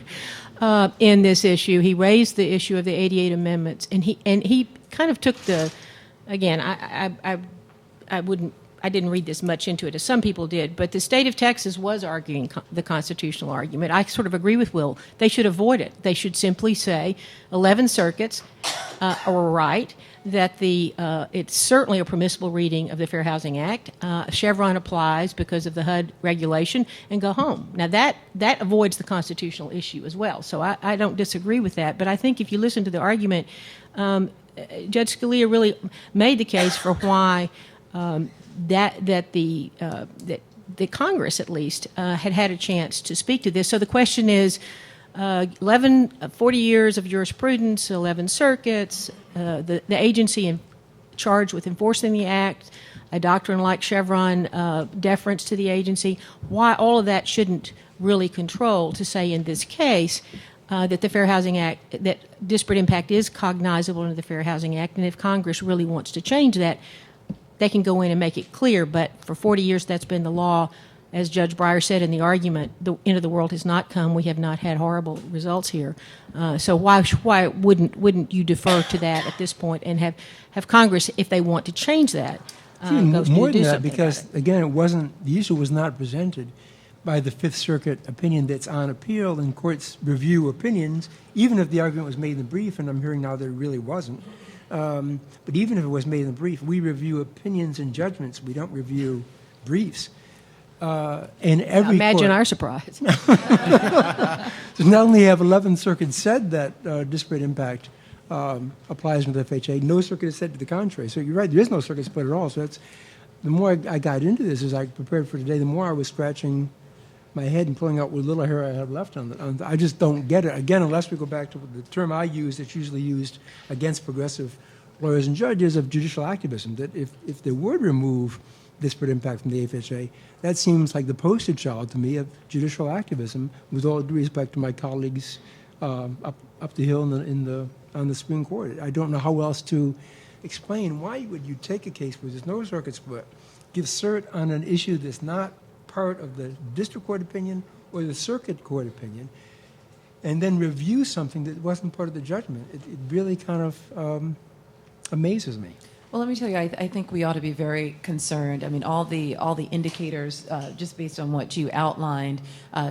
in this issue. He raised the issue of the 88 amendments, and he kind of took again, I didn't read this much into it, as some people did, but the state of Texas was arguing the constitutional argument. I sort of agree with Will. They should avoid it. They should simply say 11 circuits are right, that it's certainly a permissible reading of the Fair Housing Act. Chevron applies because of the HUD regulation, and go home. Now, that avoids the constitutional issue as well, so I don't disagree with that. But I think if you listen to the argument, Judge Scalia really made the case for why that the Congress, at least, had a chance to speak to this. So the question is, 40 years of jurisprudence, 11 circuits, the agency charged with enforcing the act, a doctrine like Chevron deference to the agency, why all of that shouldn't really control to say in this case that the Fair Housing Act, that disparate impact is cognizable under the Fair Housing Act, and if Congress really wants to change that, they can go in and make it clear. But for 40 years, that's been the law. As Judge Breyer said in the argument, the end of the world has not come. We have not had horrible results here. So why wouldn't you defer to that at this point and have Congress, if they want to change that, more than that, because again, the issue was not presented by the Fifth Circuit opinion that's on appeal, and courts review opinions, even if the argument was made in the brief, and I'm hearing now that it really wasn't. But even if it was made in the brief, we review opinions and judgments. We don't review briefs. And every imagine court, our surprise. so not only have 11 circuits said that disparate impact applies with FHA, no circuit has said to the contrary. So you're right, there is no circuit split at all. So the more I got into this as I prepared for today, the more I was scratching my head and pulling out what little hair I have left on I just don't get it. Again, unless we go back to the term I use that's usually used against progressive lawyers and judges of judicial activism, that if they were to remove disparate impact from the FHA, that seems like the poster child to me of judicial activism, with all due respect to my colleagues up the hill on the Supreme Court. I don't know how else to explain why would you take a case where there's no circuit split, give cert on an issue that's not part of the district court opinion or the circuit court opinion, and then review something that wasn't part of the judgment. It really kind of amazes me. Well, let me tell you, I think we ought to be very concerned. I mean, all the indicators, just based on what you outlined,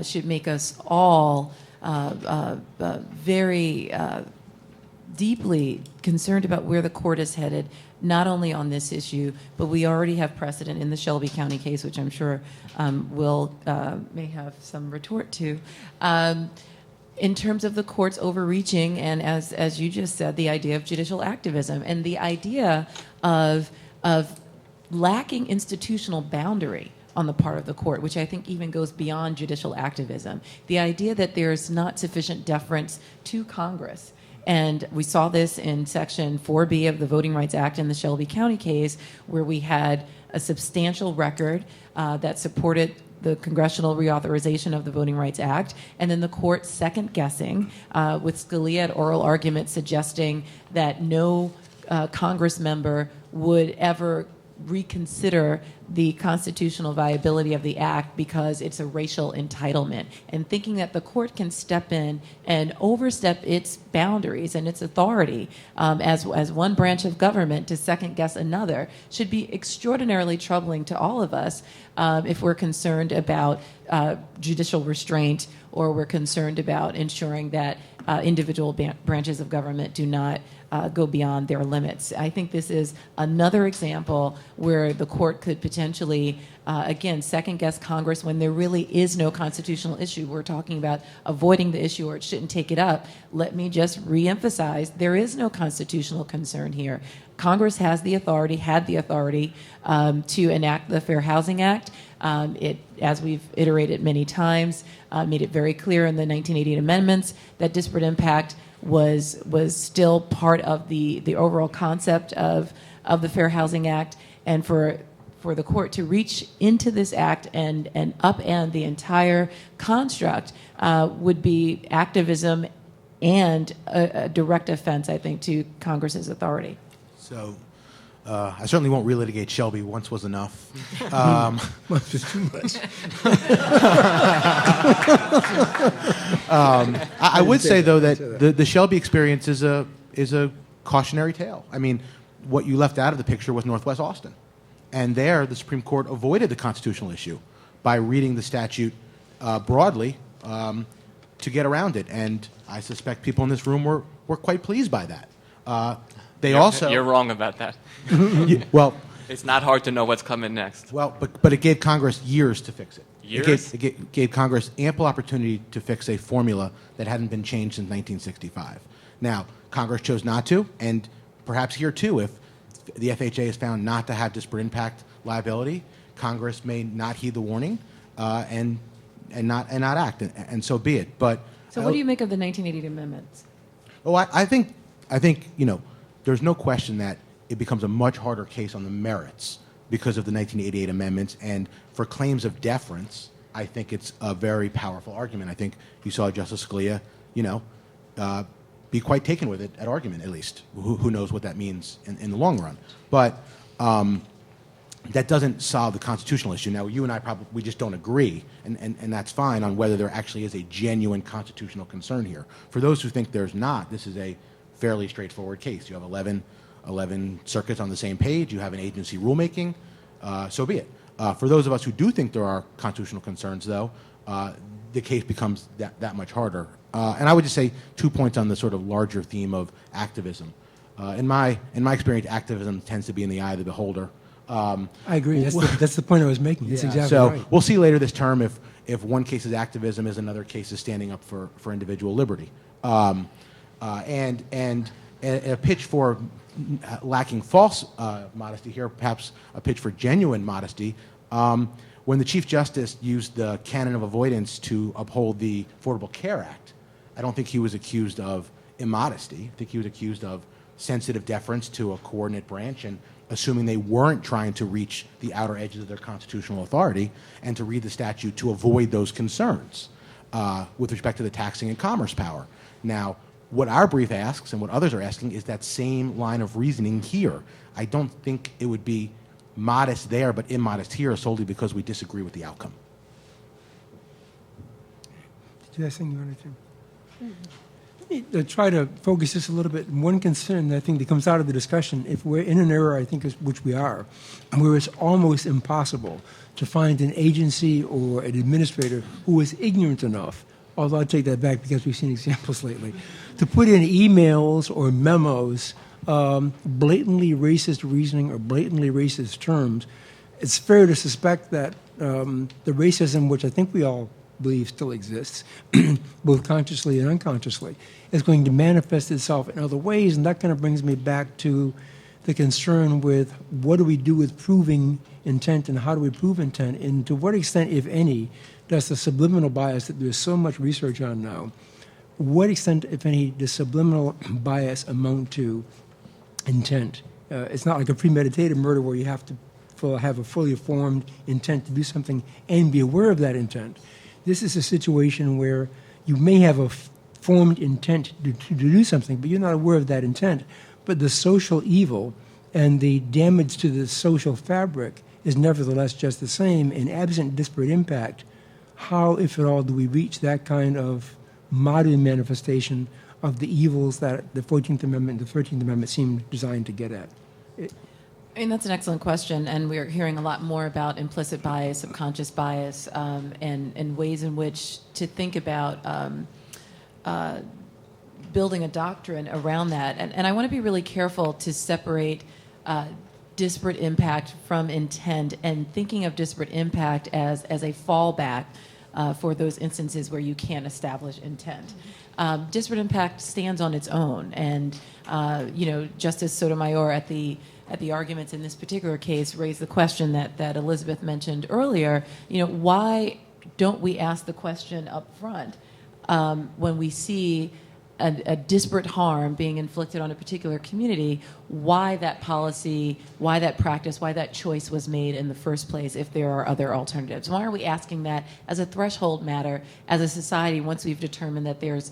should make us all very deeply concerned about where the court is headed, not only on this issue, but we already have precedent in the Shelby County case, which I'm sure Will may have some retort to. In terms of the court's overreaching, and as you just said, the idea of judicial activism and the idea of lacking institutional boundary on the part of the court, which I think even goes beyond judicial activism. The idea that there's not sufficient deference to Congress. And we saw this in Section 4B of the Voting Rights Act in the Shelby County case, where we had a substantial record that supported the congressional reauthorization of the Voting Rights Act, and then the court second-guessing with Scalia at oral argument suggesting that no Congress member would ever reconsider the constitutional viability of the act because it's a racial entitlement, and thinking that the court can step in and overstep its boundaries and its authority as one branch of government to second guess another should be extraordinarily troubling to all of us if we're concerned about judicial restraint, or we're concerned about ensuring that individual branches of government do not go beyond their limits. I think this is another example where the court could potentially, again, second-guess Congress when there really is no constitutional issue. We're talking about avoiding the issue or it shouldn't take it up. Let me just reemphasize, there is no constitutional concern here. Congress has the authority, had the authority to enact the Fair Housing Act. It, as we've iterated many times, made it very clear in the 1988 amendments that disparate impact was still part of the overall concept of the Fair Housing Act, and for the court to reach into this act and upend the entire construct would be activism and a direct offense, I think, to Congress's authority. So I certainly won't relitigate Shelby. Once was enough. Once was too much. I would say, though, that the Shelby experience is a cautionary tale. I mean, what you left out of the picture was Northwest Austin. And there, the Supreme Court avoided the constitutional issue by reading the statute broadly to get around it. And I suspect people in this room were quite pleased by that. You're wrong about that. Well, it's not hard to know what's coming next. Well, but it gave Congress years to fix it. Years? It gave Congress ample opportunity to fix a formula that hadn't been changed since 1965. Now, Congress chose not to, and perhaps here too, if the FHA is found not to have disparate impact liability, Congress may not heed the warning and not act, and so be it. But So what do you make of the 1988 amendments? Oh, I think there's no question that it becomes a much harder case on the merits because of the 1988 amendments, and for claims of deference, I think it's a very powerful argument. I think you saw Justice Scalia, be quite taken with it at argument, at least. Who knows what that means in the long run? But that doesn't solve the constitutional issue. Now, you and I we just don't agree, and that's fine, on whether there actually is a genuine constitutional concern here. For those who think there's not, this is a fairly straightforward case. You have 11 circuits on the same page. You have an agency rulemaking. So be it. For those of us who do think there are constitutional concerns, though, the case becomes that much harder. And I would just say 2 points on the sort of larger theme of activism. In my experience, activism tends to be in the eye of the beholder. I agree. That's the point I was making. That's exactly so right. We'll see later this term if one case is activism, is another case is standing up for individual liberty. And a pitch for lacking false modesty here, perhaps a pitch for genuine modesty. When the Chief Justice used the canon of avoidance to uphold the Affordable Care Act, I don't think he was accused of immodesty. I think he was accused of sensitive deference to a coordinate branch and assuming they weren't trying to reach the outer edges of their constitutional authority and to read the statute to avoid those concerns with respect to the taxing and commerce power. Now, what our brief asks and what others are asking is that same line of reasoning here. I don't think it would be modest there but immodest here solely because we disagree with the outcome. Did you have something you wanted to? Let me try to focus this a little bit. One concern that I think that comes out of the discussion, if we're in an era, I think, which we are, where it's almost impossible to find an agency or an administrator who is ignorant enough, although I'll take that back because we've seen examples lately, to put in emails or memos blatantly racist reasoning or blatantly racist terms, it's fair to suspect that the racism, which I think we all believe still exists, both consciously and unconsciously, is going to manifest itself in other ways. And that kind of brings me back to the concern with what do we do with proving intent and how do we prove intent, and to what extent, if any, does the subliminal bias that there's so much research on now, what extent, if any, does subliminal bias amount to intent? It's not like a premeditated murder where you have to have a fully formed intent to do something and be aware of that intent. This is a situation where you may have a formed intent to do something, but you're not aware of that intent. But the social evil and the damage to the social fabric is nevertheless just the same. And absent disparate impact, how, if at all, do we reach that kind of modern manifestation of the evils that the 14th Amendment and the 13th Amendment seem designed to get at? I mean, that's an excellent question, and we're hearing a lot more about implicit bias, subconscious bias, and ways in which to think about building a doctrine around that. And I want to be really careful to separate disparate impact from intent, and thinking of disparate impact as a fallback for those instances where you can't establish intent. Disparate impact stands on its own, and Justice Sotomayor at the arguments in this particular case raised the question that Elizabeth mentioned earlier. Why don't we ask the question up front when we see a disparate harm being inflicted on a particular community, why that policy, why that practice, why that choice was made in the first place if there are other alternatives? Why are we asking that as a threshold matter as a society once we've determined that there's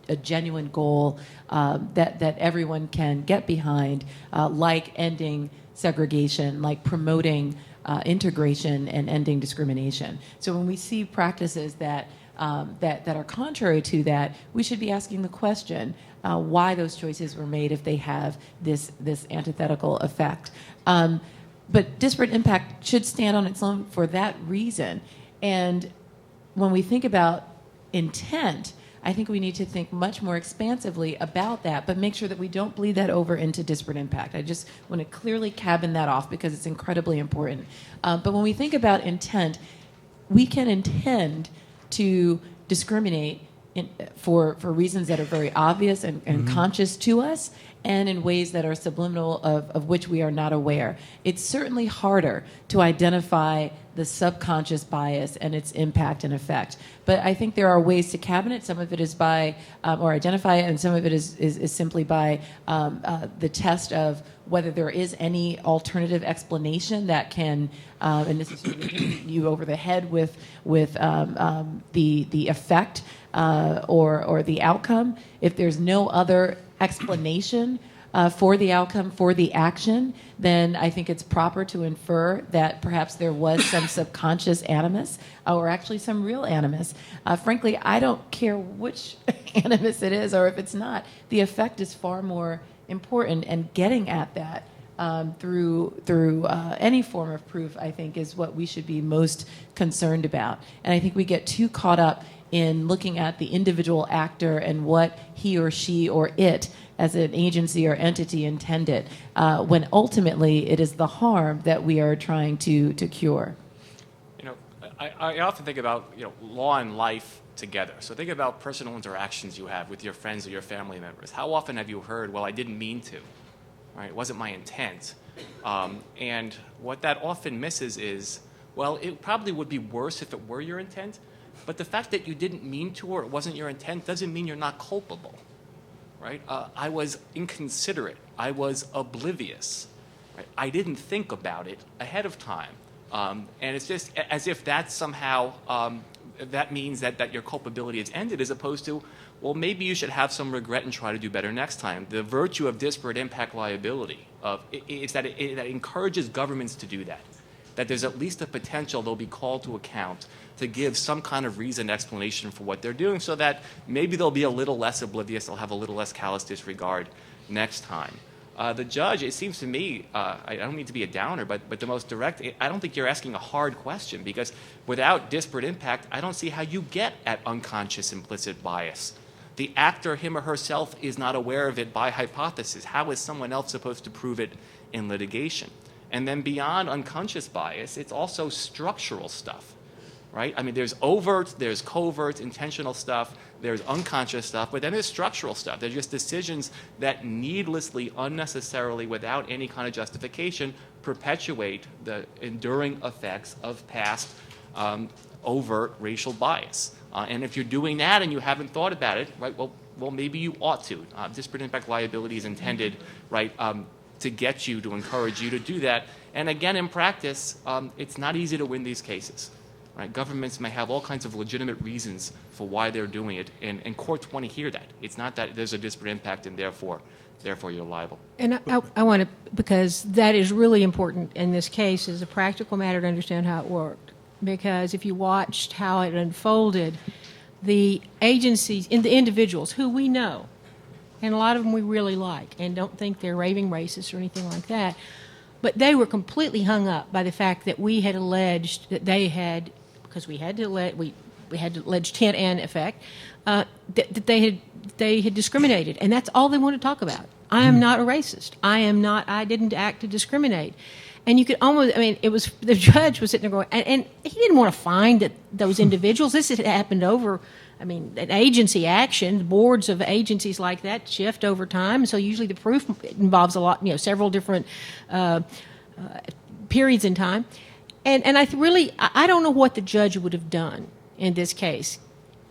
a genuine goal that everyone can get behind, like ending segregation, like promoting integration and ending discrimination? So when we see practices that are contrary to that, we should be asking the question why those choices were made if they have this antithetical effect. But disparate impact should stand on its own for that reason. And when we think about intent, I think we need to think much more expansively about that, but make sure that we don't bleed that over into disparate impact. I just want to clearly cabin that off because it's incredibly important. But when we think about intent, we can intend to discriminate for reasons that are very obvious and conscious to us, and in ways that are subliminal of which we are not aware. It's certainly harder to identify the subconscious bias and its impact and effect. But I think there are ways to cabin it. Some of it is by, or identify it, and some of it is simply by the test of whether there is any alternative explanation that can, and this is hitting you over the head with the effect or the outcome. If there's no other explanation for the outcome, for the action, then I think it's proper to infer that perhaps there was some subconscious animus, or actually some real animus. Frankly, I don't care which animus it is or if it's not. The effect is far more important, and getting at that through any form of proof, I think, is what we should be most concerned about. And I think we get too caught up in looking at the individual actor and what he or she or it as an agency or entity intended, when ultimately it is the harm that we are trying to cure. I often think about law and life together. So think about personal interactions you have with your friends or your family members. How often have you heard, "Well, I didn't mean to," right? It wasn't my intent. And what that often misses is, well, it probably would be worse if it were your intent. But the fact that you didn't mean to or it wasn't your intent doesn't mean you're not culpable, right? I was inconsiderate. I was oblivious. Right? I didn't think about it ahead of time. And it's just as if that somehow, that means that your culpability is ended, as opposed to, well, maybe you should have some regret and try to do better next time. The virtue of disparate impact liability is that it encourages governments to do that. That there's at least a potential they'll be called to account to give some kind of reasoned explanation for what they're doing, so that maybe they'll be a little less oblivious, they'll have a little less callous disregard next time. The judge, it seems to me, I don't mean to be a downer, but the most direct, I don't think you're asking a hard question, because without disparate impact, I don't see how you get at unconscious implicit bias. The actor, him or herself, is not aware of it by hypothesis. How is someone else supposed to prove it in litigation? And then beyond unconscious bias, it's also structural stuff, right? I mean, there's overt, there's covert, intentional stuff, there's unconscious stuff, but then there's structural stuff. They're just decisions that needlessly, unnecessarily, without any kind of justification, perpetuate the enduring effects of past overt racial bias. And if you're doing that and you haven't thought about it, right, well, maybe you ought to. Disparate impact liability is intended, right, to get you, to encourage you to do that. And again, in practice, it's not easy to win these cases. Right? Governments may have all kinds of legitimate reasons for why they're doing it, and courts want to hear that. It's not that there's a disparate impact and therefore you're liable. And I want to, because that is really important in this case as a practical matter to understand how it worked. Because if you watched how it unfolded, the agencies, and the individuals who we know, and a lot of them we really like and don't think they're raving racist or anything like that, but they were completely hung up by the fact that we had alleged that they had, because we had to allege intent and effect, that they had they had discriminated, and that's all they want to talk about. I am not a racist. I didn't act to discriminate. And you could almost, the judge was sitting there going, and he didn't want to find those individuals. This had happened over, an agency action. Boards of agencies like that shift over time. So usually the proof involves a lot, several different periods in time. And I don't know what the judge would have done in this case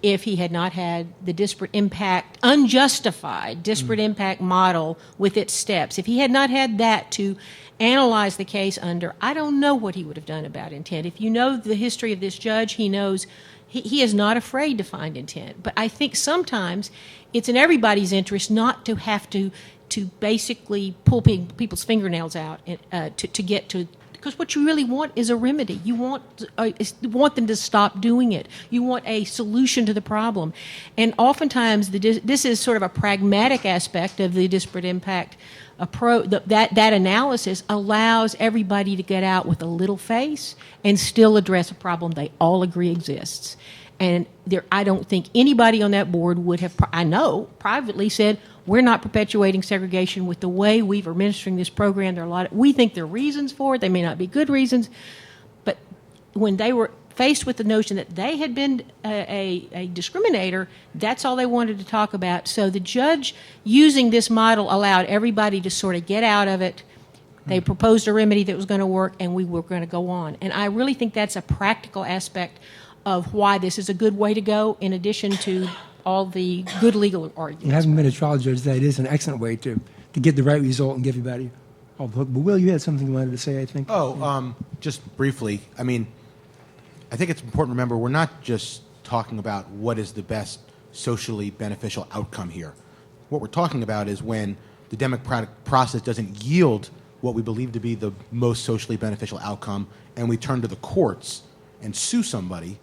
if he had not had the disparate impact, unjustified disparate impact model with its steps. If he had not had that to analyze the case under, I don't know what he would have done about intent. If you know the history of this judge, he knows he is not afraid to find intent. But I think sometimes it's in everybody's interest not to have to basically pull people's fingernails out to get to. Because what you really want is a remedy. You want them to stop doing it. You want a solution to the problem. And oftentimes, this is sort of a pragmatic aspect of the disparate impact approach. That analysis allows everybody to get out with a little face and still address a problem they all agree exists. And I don't think anybody on that board would have, I know, privately said, we're not perpetuating segregation with the way we've administering this program. We think there are reasons for it. They may not be good reasons. But when they were faced with the notion that they had been a discriminator, that's all they wanted to talk about. So the judge, using this model, allowed everybody to sort of get out of it. They proposed a remedy that was going to work, and we were going to go on. And I really think that's a practical aspect of why this is a good way to go, in addition to all the good legal arguments. And having been a trial judge, that is an excellent way to get the right result and give everybody all the hook. But Will, you had something you wanted to say, I think. Just briefly, I think it's important to remember we're not just talking about what is the best socially beneficial outcome here. What we're talking about is when the democratic process doesn't yield what we believe to be the most socially beneficial outcome, and we turn to the courts and sue somebody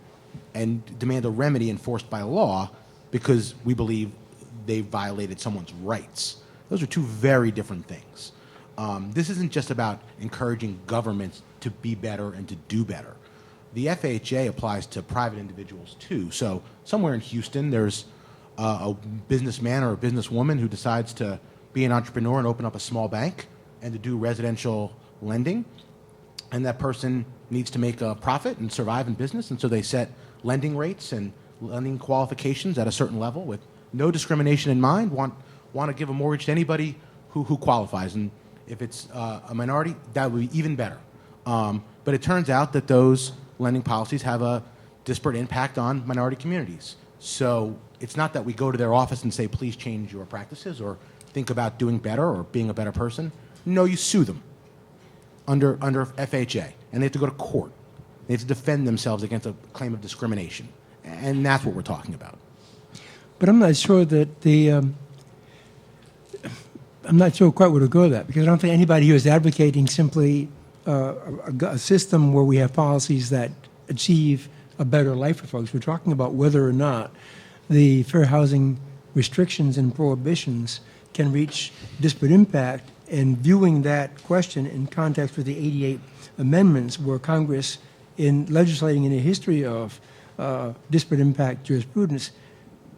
and demand a remedy enforced by law because we believe they violated someone's rights. Those are two very different things. This isn't just about encouraging governments to be better and to do better. The FHA applies to private individuals too. So somewhere in Houston, there's a businessman or a businesswoman who decides to be an entrepreneur and open up a small bank and to do residential lending. And that person needs to make a profit and survive in business, and so they set lending rates and lending qualifications at a certain level with no discrimination in mind, want to give a mortgage to anybody who qualifies. And if it's a minority, that would be even better. But it turns out that those lending policies have a disparate impact on minority communities. So it's not that we go to their office and say, please change your practices or think about doing better or being a better person. No, you sue them under FHA, and they have to go to court. They have to defend themselves against a claim of discrimination, and that's what we're talking about. But I'm not sure that I'm not sure quite where to go with that, because I don't think anybody here is advocating simply a system where we have policies that achieve a better life for folks. We're talking about whether or not the fair housing restrictions and prohibitions can reach disparate impact, and viewing that question in context with the 88 amendments, where Congress, in legislating in a history of disparate impact jurisprudence,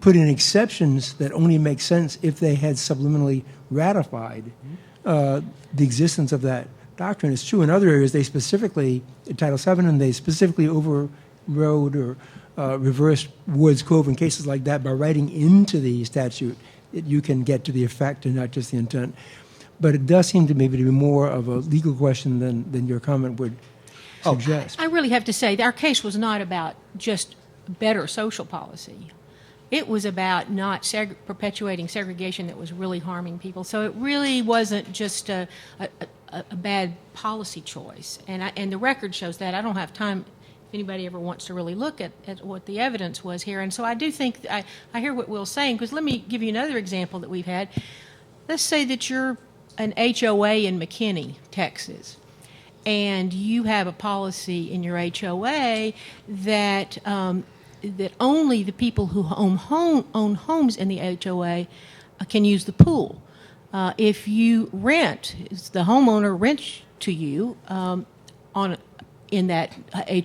put in exceptions that only make sense if they had subliminally ratified the existence of that doctrine. It's true in other areas, they specifically, in Title VII, and they specifically overrode or reversed Woods Cove and cases like that by writing into the statute that you can get to the effect and not just the intent. But it does seem to me to be more of a legal question than your comment would suggest. I really have to say, our case was not about just better social policy. It was about not perpetuating segregation that was really harming people. So it really wasn't just a bad policy choice. And the record shows that. I don't have time if anybody ever wants to really look at what the evidence was here. And so I do think, I hear what Will's saying, because let me give you another example that we've had. Let's say that you're an HOA in McKinney, Texas, and you have a policy in your HOA that that only the people who own homes in the HOA can use the pool. If you rent, the homeowner rents to you on in that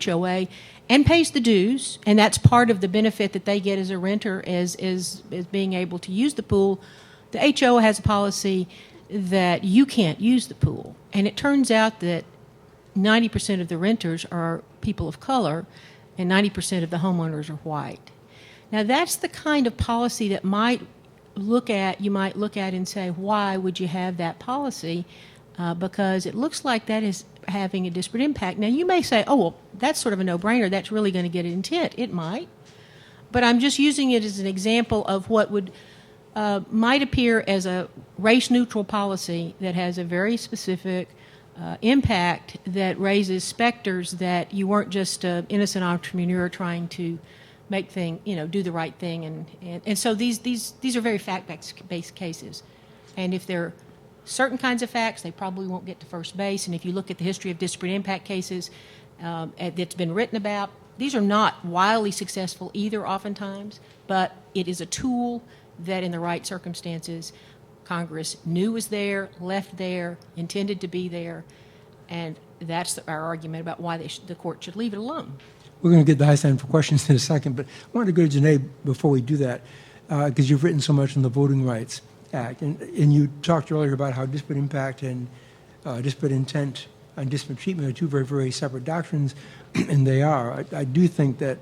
HOA and pays the dues, and that's part of the benefit that they get as a renter is being able to use the pool. The HOA has a policy that you can't use the pool, and it turns out that 90% of the renters are people of color and 90% of the homeowners are white. Now that's the kind of policy that you might look at and say, why would you have that policy? Because it looks like that is having a disparate impact. Now you may say, oh, well, that's sort of a no-brainer. That's really going to get an intent. It might. But I'm just using it as an example of what would might appear as a race-neutral policy that has a very specific impact that raises specters that you weren't just an innocent entrepreneur trying to make do the right thing. And so these are very fact-based cases. And if they're certain kinds of facts, they probably won't get to first base. And if you look at the history of disparate impact cases that's been written about, these are not wildly successful either oftentimes, but it is a tool that in the right circumstances Congress knew was there, left there, intended to be there, and that's our argument about why the court should leave it alone. We're going to get the high sign for questions in a second, but I wanted to go to Janae before we do that, because you've written so much on the Voting Rights Act, and you talked earlier about how disparate impact and disparate intent and disparate treatment are two very, very separate doctrines, and they are. I do think that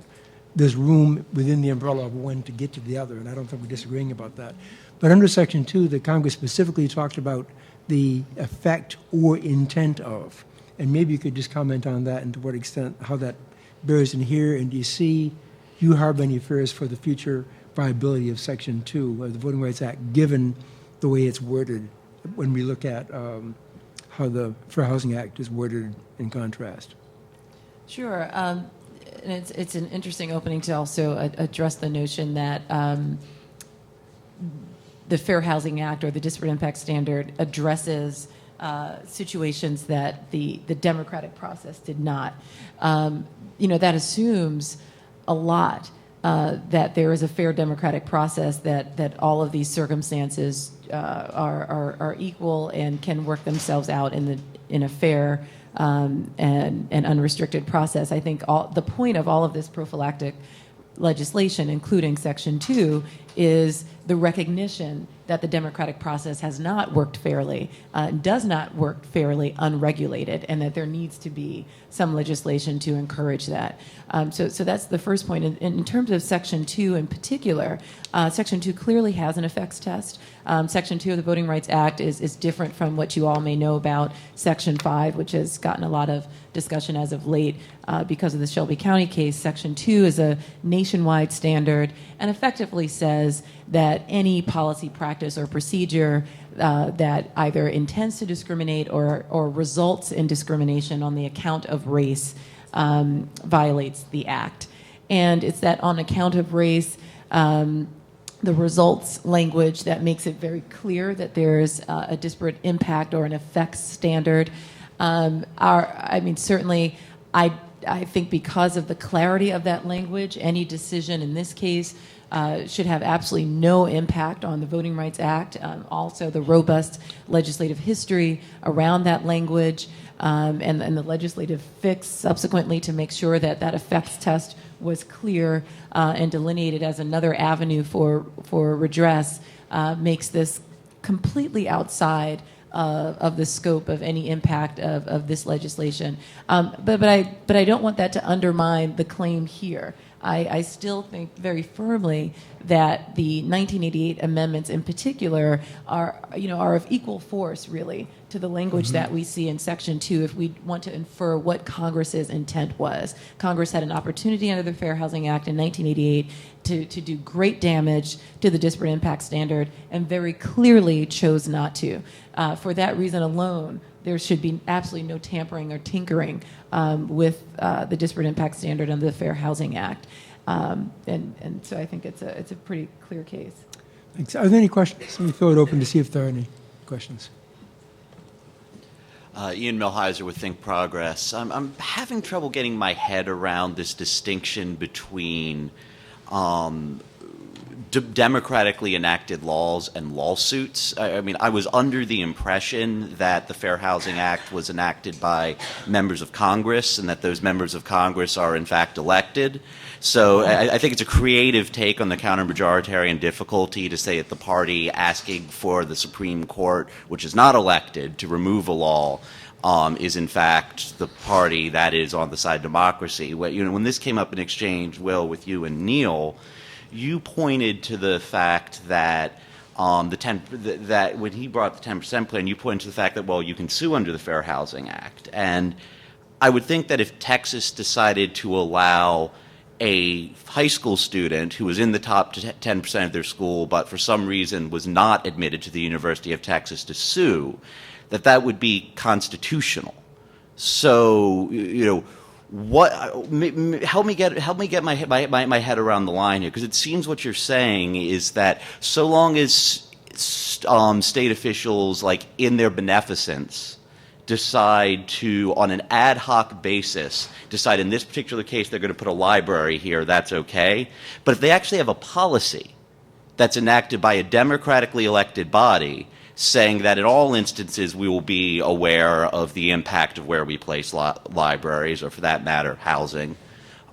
there's room within the umbrella of one to get to the other, and I don't think we're disagreeing about that. But under Section 2, the Congress specifically talked about the effect or intent of, and maybe you could just comment on that and to what extent, how that bears in here, and do you harbor any fears for the future viability of Section 2 of the Voting Rights Act, given the way it's worded when we look at how the Fair Housing Act is worded in contrast? Sure. And it's an interesting opening to also address the notion that the Fair Housing Act or the Disparate Impact Standard addresses situations that the democratic process did not. That assumes a lot that there is a fair democratic process, that all of these circumstances are equal and can work themselves out in a fair and unrestricted process. I think the point of all of this prophylactic legislation, including Section 2, is the recognition that the democratic process has not worked fairly, does not work fairly unregulated, and that there needs to be some legislation to encourage that. So that's the first point. And in terms of Section 2 in particular, Section 2 clearly has an effects test. Section 2 of the Voting Rights Act is different from what you all may know about Section 5, which has gotten a lot of discussion as of late because of the Shelby County case. Section 2 is a nationwide standard and effectively says that any policy, practice, or procedure that either intends to discriminate or results in discrimination on the account of race violates the act. And it's that on account of race, the results language that makes it very clear that there's a disparate impact or an effects standard. Certainly, I think because of the clarity of that language, any decision in this case should have absolutely no impact on the Voting Rights Act. Also, the robust legislative history around that language and the legislative fix subsequently to make sure that that effects test was clear and delineated as another avenue for redress makes this completely outside of the scope of any impact of this legislation. But I don't want that to undermine the claim here. I still think very firmly that the 1988 amendments in particular are of equal force, really, to the language that we see in Section 2 if we want to infer what Congress's intent was. Congress had an opportunity under the Fair Housing Act in 1988 to do great damage to the disparate impact standard and very clearly chose not to. For that reason alone, there should be absolutely no tampering or tinkering with the disparate impact standard under the Fair Housing Act. And so I think it's a pretty clear case. Thanks. Are there any questions? Let me throw it open to see if there are any questions. Ian Milheiser with Think Progress. I'm having trouble getting my head around this distinction between democratically enacted laws and lawsuits. I mean, I was under the impression that the Fair Housing Act was enacted by members of Congress and that those members of Congress are in fact elected. So I think it's a creative take on the counter-majoritarian difficulty to say that the party asking for the Supreme Court, which is not elected, to remove a law is in fact the party that is on the side of democracy. When this came up in exchange, Will, with you and Neil, you pointed to the fact that that when he brought the 10% plan, you pointed to the fact that, well, you can sue under the Fair Housing Act. And I would think that if Texas decided to allow a high school student who was in the top 10% of their school but for some reason was not admitted to the University of Texas to sue, that would be constitutional. So, help me get my head around the line here, because it seems what you're saying is that so long as state officials, like in their beneficence, decide to, on an ad hoc basis, decide in this particular case they're going to put a library here, that's okay. But if they actually have a policy that's enacted by a democratically elected body saying that in all instances we will be aware of the impact of where we place libraries, or for that matter, housing,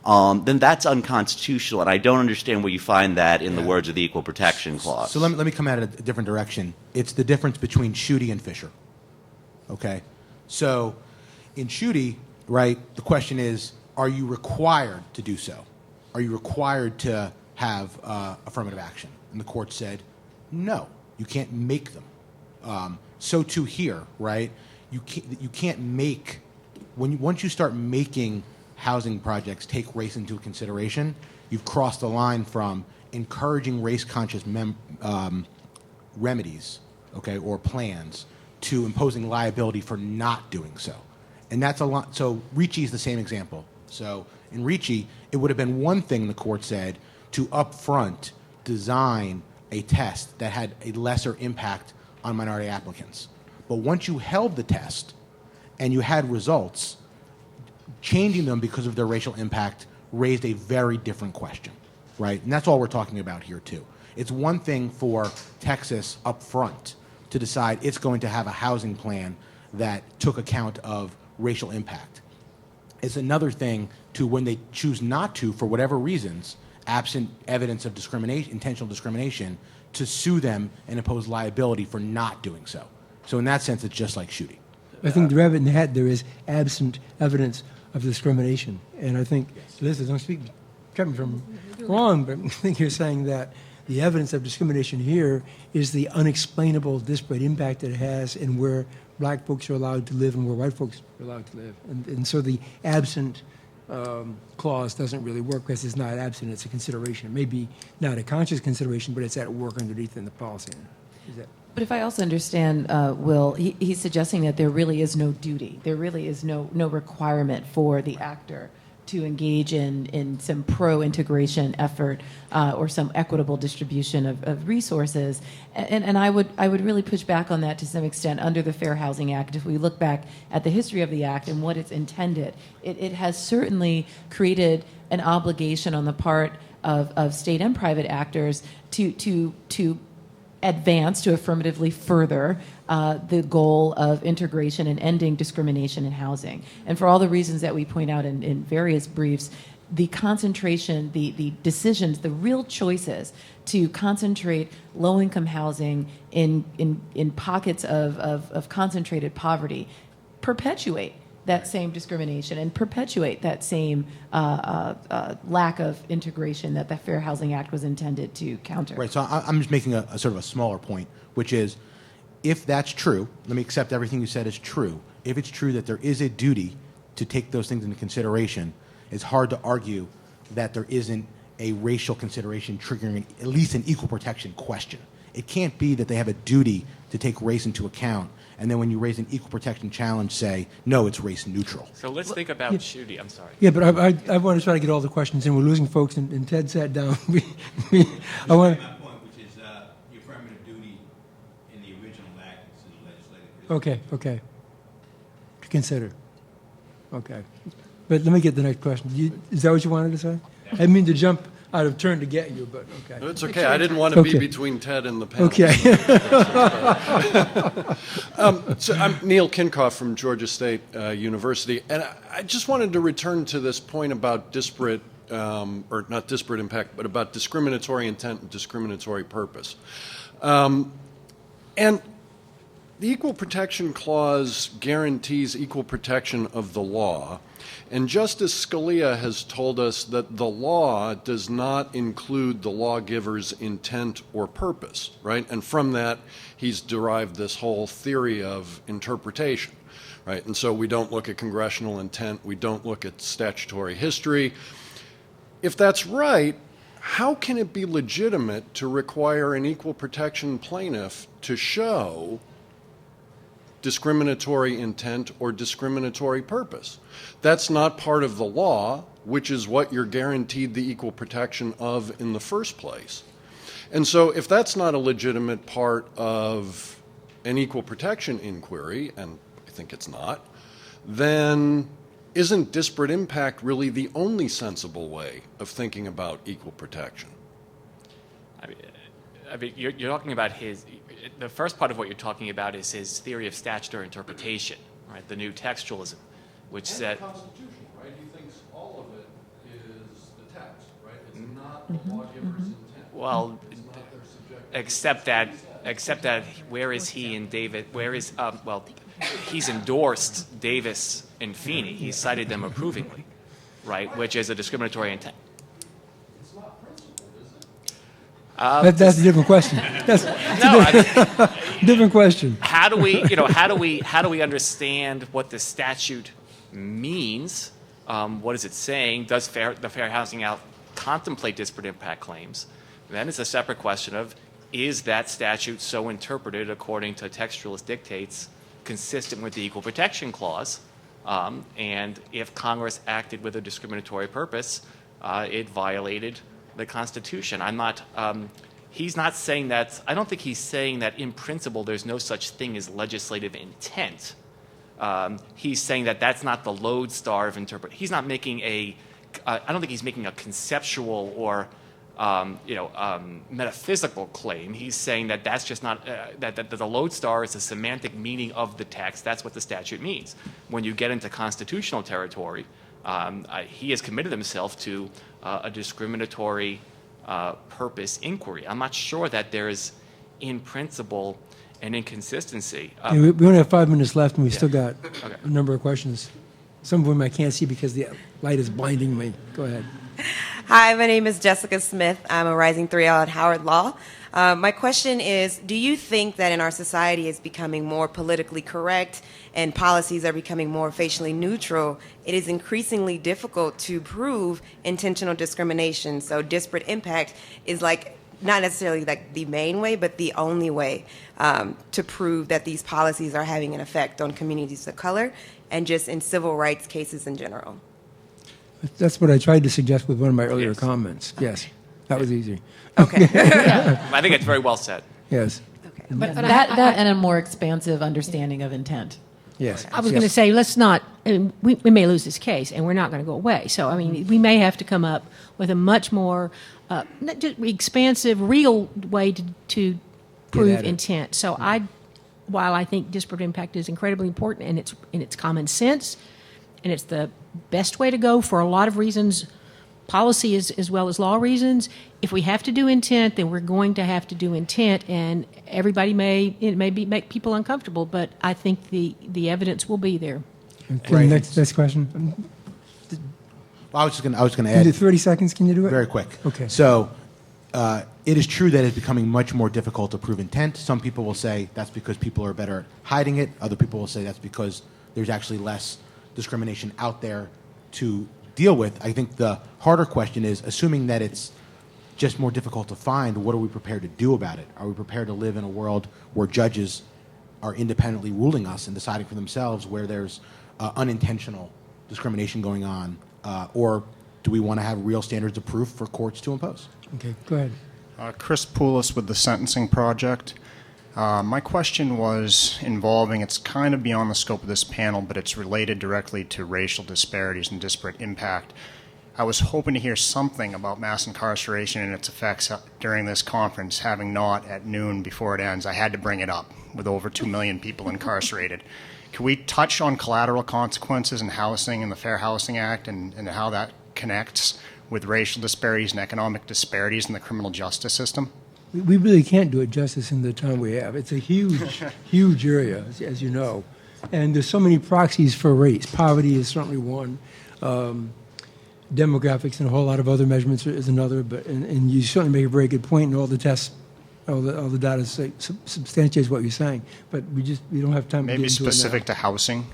then that's unconstitutional. And I don't understand where you find that in the words of the Equal Protection Clause. So let me come at it a different direction. It's the difference between Schuette and Fisher. Okay? So in Schuette, right, the question is, are you required to do so? Are you required to have affirmative action? And the court said, no, you can't make them. So too here, right? You can't make, once you start making housing projects take race into consideration, you've crossed the line from encouraging race-conscious remedies, okay, or plans, to imposing liability for not doing so. And that's a lot. So Ricci is the same example. So in Ricci, it would have been one thing, the court said, to upfront design a test that had a lesser impact on minority applicants. But once you held the test and you had results, changing them because of their racial impact raised a very different question, right? And that's all we're talking about here, too. It's one thing for Texas up front to decide it's going to have a housing plan that took account of racial impact. It's another thing to, when they choose not to, for whatever reasons, absent evidence of discrimination, intentional discrimination, to sue them and impose liability for not doing so. So in that sense, it's just like Schuette. I think the rabbit in the hat there is absent evidence of discrimination. And I think, Liz, don't speak, correct me if I'm wrong, but I think you're saying that the evidence of discrimination here is the unexplainable disparate impact that it has in where black folks are allowed to live and where white folks are allowed to live. And so the absent clause doesn't really work because it's not absent, it's a consideration. It may be not a conscious consideration, but it's at work underneath in the policy. Is that? But if I also understand, Will, he's suggesting that there really is no duty. There really is no requirement for the actor to engage in some pro-integration effort or some equitable distribution of resources. And I would really push back on that to some extent under the Fair Housing Act. If we look back at the history of the Act and what it's intended, it has certainly created an obligation on the part of state and private actors to advance, to affirmatively further the goal of integration and ending discrimination in housing. And for all the reasons that we point out in various briefs, the concentration, the decisions, the real choices to concentrate low-income housing in pockets of concentrated poverty perpetuate that same discrimination and perpetuate that same lack of integration that the Fair Housing Act was intended to counter. Right, so I'm just making a sort of a smaller point, which is, if that's true, let me accept everything you said is true. If it's true that there is a duty to take those things into consideration, it's hard to argue that there isn't a racial consideration triggering at least an equal protection question. It can't be that they have a duty to take race into account, and then when you raise an equal protection challenge, say, no, it's race neutral. So let's think about Schuette. I'm sorry. Yeah, but I want to try to get all the questions in. We're losing folks, and Ted sat down. I want. My point, which is the affirmative duty in the original act is in the legislative. Okay. To consider. Okay. But let me get the next question. Is that what you wanted to say? I didn't mean to jump I'd have turned to get you, but okay. It's okay. I didn't want to be Okay. between Ted and the panel. Okay. So I'm Neil Kinkoff from Georgia State University, and I just wanted to return to this point about disparate, or not disparate impact, but about discriminatory intent and discriminatory purpose. And the Equal Protection Clause guarantees equal protection of the law, and Justice Scalia has told us that the law does not include the lawgiver's intent or purpose, right? And from that, he's derived this whole theory of interpretation, right? And so we don't look at congressional intent, we don't look at statutory history. If that's right, how can it be legitimate to require an equal protection plaintiff to show discriminatory intent or discriminatory purpose? That's not part of the law, which is what you're guaranteed the equal protection of in the first place. And so if that's not a legitimate part of an equal protection inquiry, and I think it's not, then isn't disparate impact really the only sensible way of thinking about equal protection? I mean, you're talking about the first part of what you're talking about is his theory of statutory interpretation, right? The new textualism, which said. Constitutional, right? He thinks all of it is the text, right? It's not the lawgiver's intent. Well, It's not their subjective. except that where is he in David? Where is well, he's endorsed Davis and Feeney. He cited them approvingly, right? Which is a discriminatory intent. It's not principled, is it? That's a different question. That's No, I mean, different question. how do we understand what the statute means? What is it saying? Does the Fair Housing Act contemplate disparate impact claims? Then it's a separate question of, is that statute so interpreted according to textualist dictates consistent with the Equal Protection Clause? And if Congress acted with a discriminatory purpose, it violated the Constitution. He's not saying that. I don't think he's saying that in principle there's no such thing as legislative intent. He's saying that that's not the lodestar of interpretation. He's not making I don't think he's making a conceptual or metaphysical claim. He's saying that that's just not that the lodestar is a semantic meaning of the text. That's what the statute means. When you get into constitutional territory, he has committed himself to a discriminatory purpose inquiry. I'm not sure that there is, in principle, an inconsistency. We only have 5 minutes left, and we've still got a number of questions. Some of them I can't see because the light is blinding me. Go ahead. Hi, my name is Jessica Smith. I'm a Rising 3L at Howard Law. My question is, do you think that in our society it's becoming more politically correct and policies are becoming more facially neutral, it is increasingly difficult to prove intentional discrimination? So disparate impact is not necessarily the main way, but the only way to prove that these policies are having an effect on communities of color and just in civil rights cases in general. That's what I tried to suggest with one of my earlier Yes. comments. Yes, that was easy. Okay. I think it's very well said. Yes, But That and a more expansive understanding of intent. yes. I was going to say, let's not, we may lose this case, and we're not going to go away. So, I mean, we may have to come up with a much more not just expansive, real way to prove at it. intent. So while I think disparate impact is incredibly important, and it's common sense, and it's the best way to go for a lot of reasons, policy as well as law reasons, if we have to do intent, then we're going to have to do intent, and everybody make people uncomfortable, but I think the evidence will be there. Okay, Right. next question. I was going to Can you add do 30 seconds? Can you do it? very quick. Okay. So it is true that it's becoming much more difficult to prove intent. Some people will say that's because people are better at hiding it. Other people will say that's because there's actually less discrimination out there to deal with. I think the harder question is, assuming that it's just more difficult to find, what are we prepared to do about it? Are we prepared to live in a world where judges are independently ruling us and deciding for themselves where there's unintentional discrimination going on? Or do we want to have real standards of proof for courts to impose? Okay, go ahead. Chris Poulos with the Sentencing Project. My question was involving, it's kind of beyond the scope of this panel, but it's related directly to racial disparities and disparate impact. I was hoping to hear something about mass incarceration and its effects during this conference, having not at noon before it ends. I had to bring it up with over 2 million people incarcerated. Can we touch on collateral consequences in housing and the Fair Housing Act and how that connects with racial disparities and economic disparities in the criminal justice system? We really can't do it justice in the time we have. It's a huge, huge area, as you know. And there's so many proxies for race. Poverty is certainly one. Demographics and a whole lot of other measurements is another. And you certainly make a very good point, and all the tests, all the data substantiates what you're saying. But we don't have time to Maybe get into it now. specific to housing?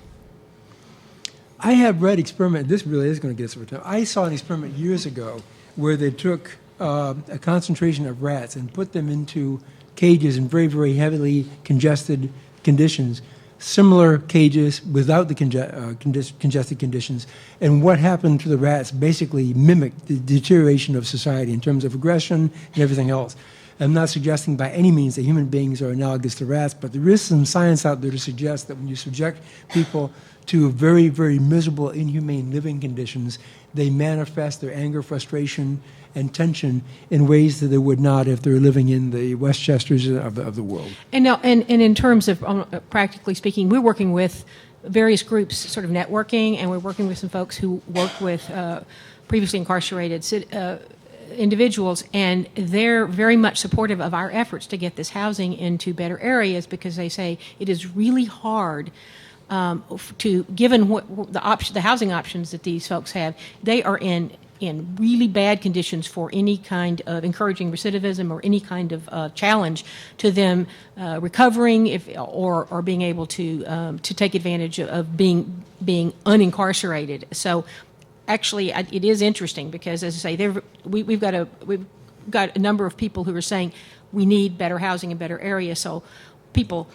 I have read experiment. This really is going to get us over time. I saw an experiment years ago where they took a concentration of rats and put them into cages in very, very heavily congested conditions, similar cages without the congested conditions. And what happened to the rats basically mimicked the deterioration of society in terms of aggression and everything else. I'm not suggesting by any means that human beings are analogous to rats, but there is some science out there to suggest that when you subject people to very, very miserable, inhumane living conditions, they manifest their anger, frustration, and tension in ways that they would not if they're living in the Westchesters of the world. And now, and in terms of practically speaking, we're working with various groups, sort of networking, and we're working with some folks who work with previously incarcerated individuals, and they're very much supportive of our efforts to get this housing into better areas because they say it is really hard given what the housing options that these folks have. They are in really bad conditions for any kind of encouraging recidivism or any kind of challenge to them recovering or being able to take advantage of being unincarcerated. So actually, it is interesting because, as I say, we've got a number of people who are saying we need better housing in better areas. So people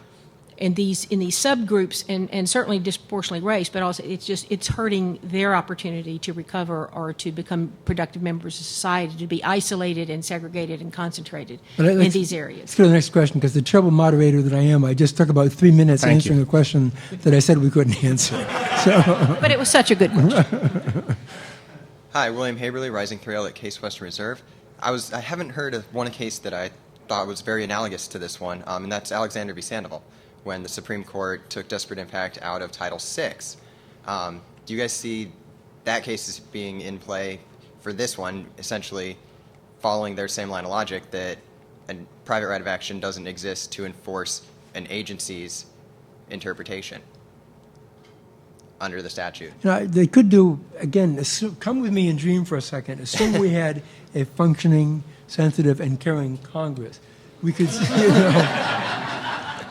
in these subgroups and certainly disproportionately race, but also it's hurting their opportunity to recover or to become productive members of society, to be isolated and segregated and concentrated in these areas. Let's go to the next question, because the terrible moderator that I am, I just took about 3 minutes answering a question that I said we couldn't answer. But it was such a good question. Hi, William Haberly, Rising 3L at Case Western Reserve. I haven't heard of one case that I thought was very analogous to this one, and that's Alexander v. Sandoval, when the Supreme Court took disparate impact out of Title VI. Do you guys see that case as being in play for this one, essentially following their same line of logic that a private right of action doesn't exist to enforce an agency's interpretation under the statute? They could do, again, come with me and dream for a second. Assume we had a functioning, sensitive, and caring Congress. We could,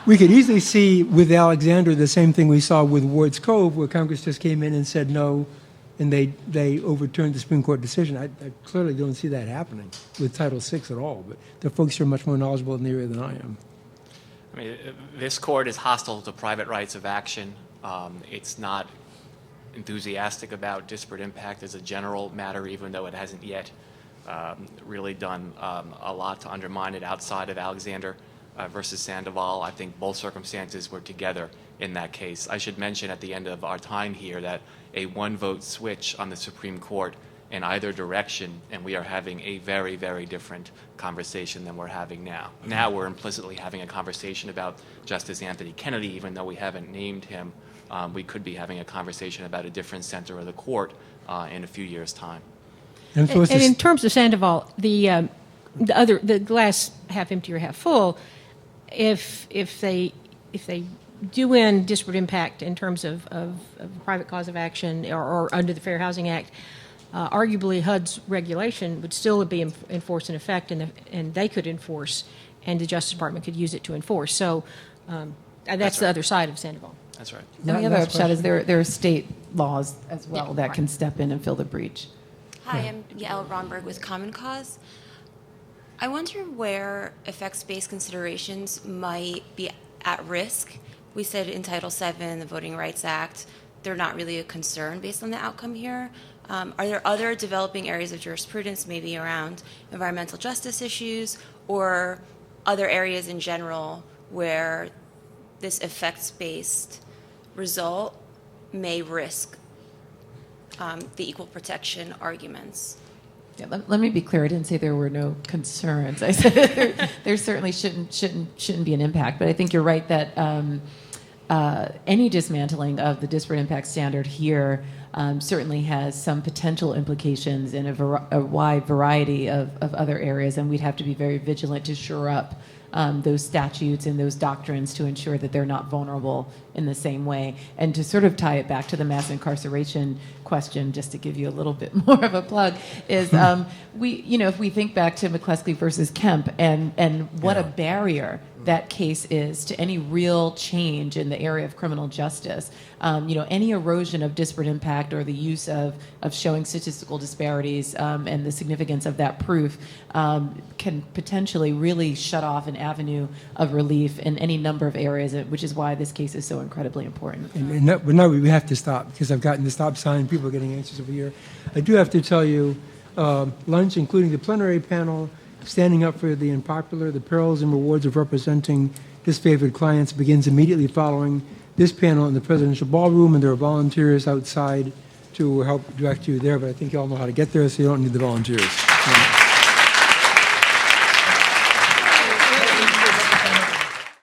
we could easily see with Alexander the same thing we saw with Ward's Cove, where Congress just came in and said no, and they overturned the Supreme Court decision. I clearly don't see that happening with Title VI at all, but the folks here are much more knowledgeable in the area than I am. I mean, this court is hostile to private rights of action. It's not enthusiastic about disparate impact as a general matter, even though it hasn't yet really done a lot to undermine it outside of Alexander versus Sandoval. I think both circumstances were together in that case. I should mention at the end of our time here that a one-vote switch on the Supreme Court in either direction, and we are having a very, very different conversation than we're having now. Now we're implicitly having a conversation about Justice Anthony Kennedy, even though we haven't named him. We could be having a conversation about a different center of the court in a few years' time. And in terms of Sandoval, the glass half empty or half full, if they do win disparate impact in terms of private cause of action or under the Fair Housing Act, arguably HUD's regulation would still be enforced in effect, and they could enforce, and the Justice Department could use it to enforce. So that's the other side of Sandoval. That's right. And the other upshot is there are state laws as well that can step in and fill the breach. Hi, I'm Yael Ronberg with Common Cause. I wonder where effects-based considerations might be at risk. We said in Title VII, the Voting Rights Act, they're not really a concern based on the outcome here. Are there other developing areas of jurisprudence, maybe around environmental justice issues or other areas in general where this effects-based result may risk the equal protection arguments. Yeah, let me be clear. I didn't say there were no concerns. I said there certainly shouldn't be an impact. But I think you're right that any dismantling of the disparate impact standard here certainly has some potential implications in a wide variety of other areas, and we'd have to be very vigilant to shore up those statutes and those doctrines to ensure that they're not vulnerable in the same way. And to sort of tie it back to the mass incarceration question, just to give you a little bit more of a plug, is if we think back to McCleskey versus Kemp and what a barrier that case is to any real change in the area of criminal justice. Any erosion of disparate impact or the use of showing statistical disparities and the significance of that proof can potentially really shut off an avenue of relief in any number of areas, which is why this case is so incredibly important. And now we have to stop because I've gotten the stop sign. People are getting anxious over here. I do have to tell you, lunch, including the plenary panel, standing up for the unpopular, the perils and rewards of representing disfavored clients, begins immediately following this panel in the presidential ballroom, and there are volunteers outside to help direct you there, but I think you all know how to get there, so you don't need the volunteers.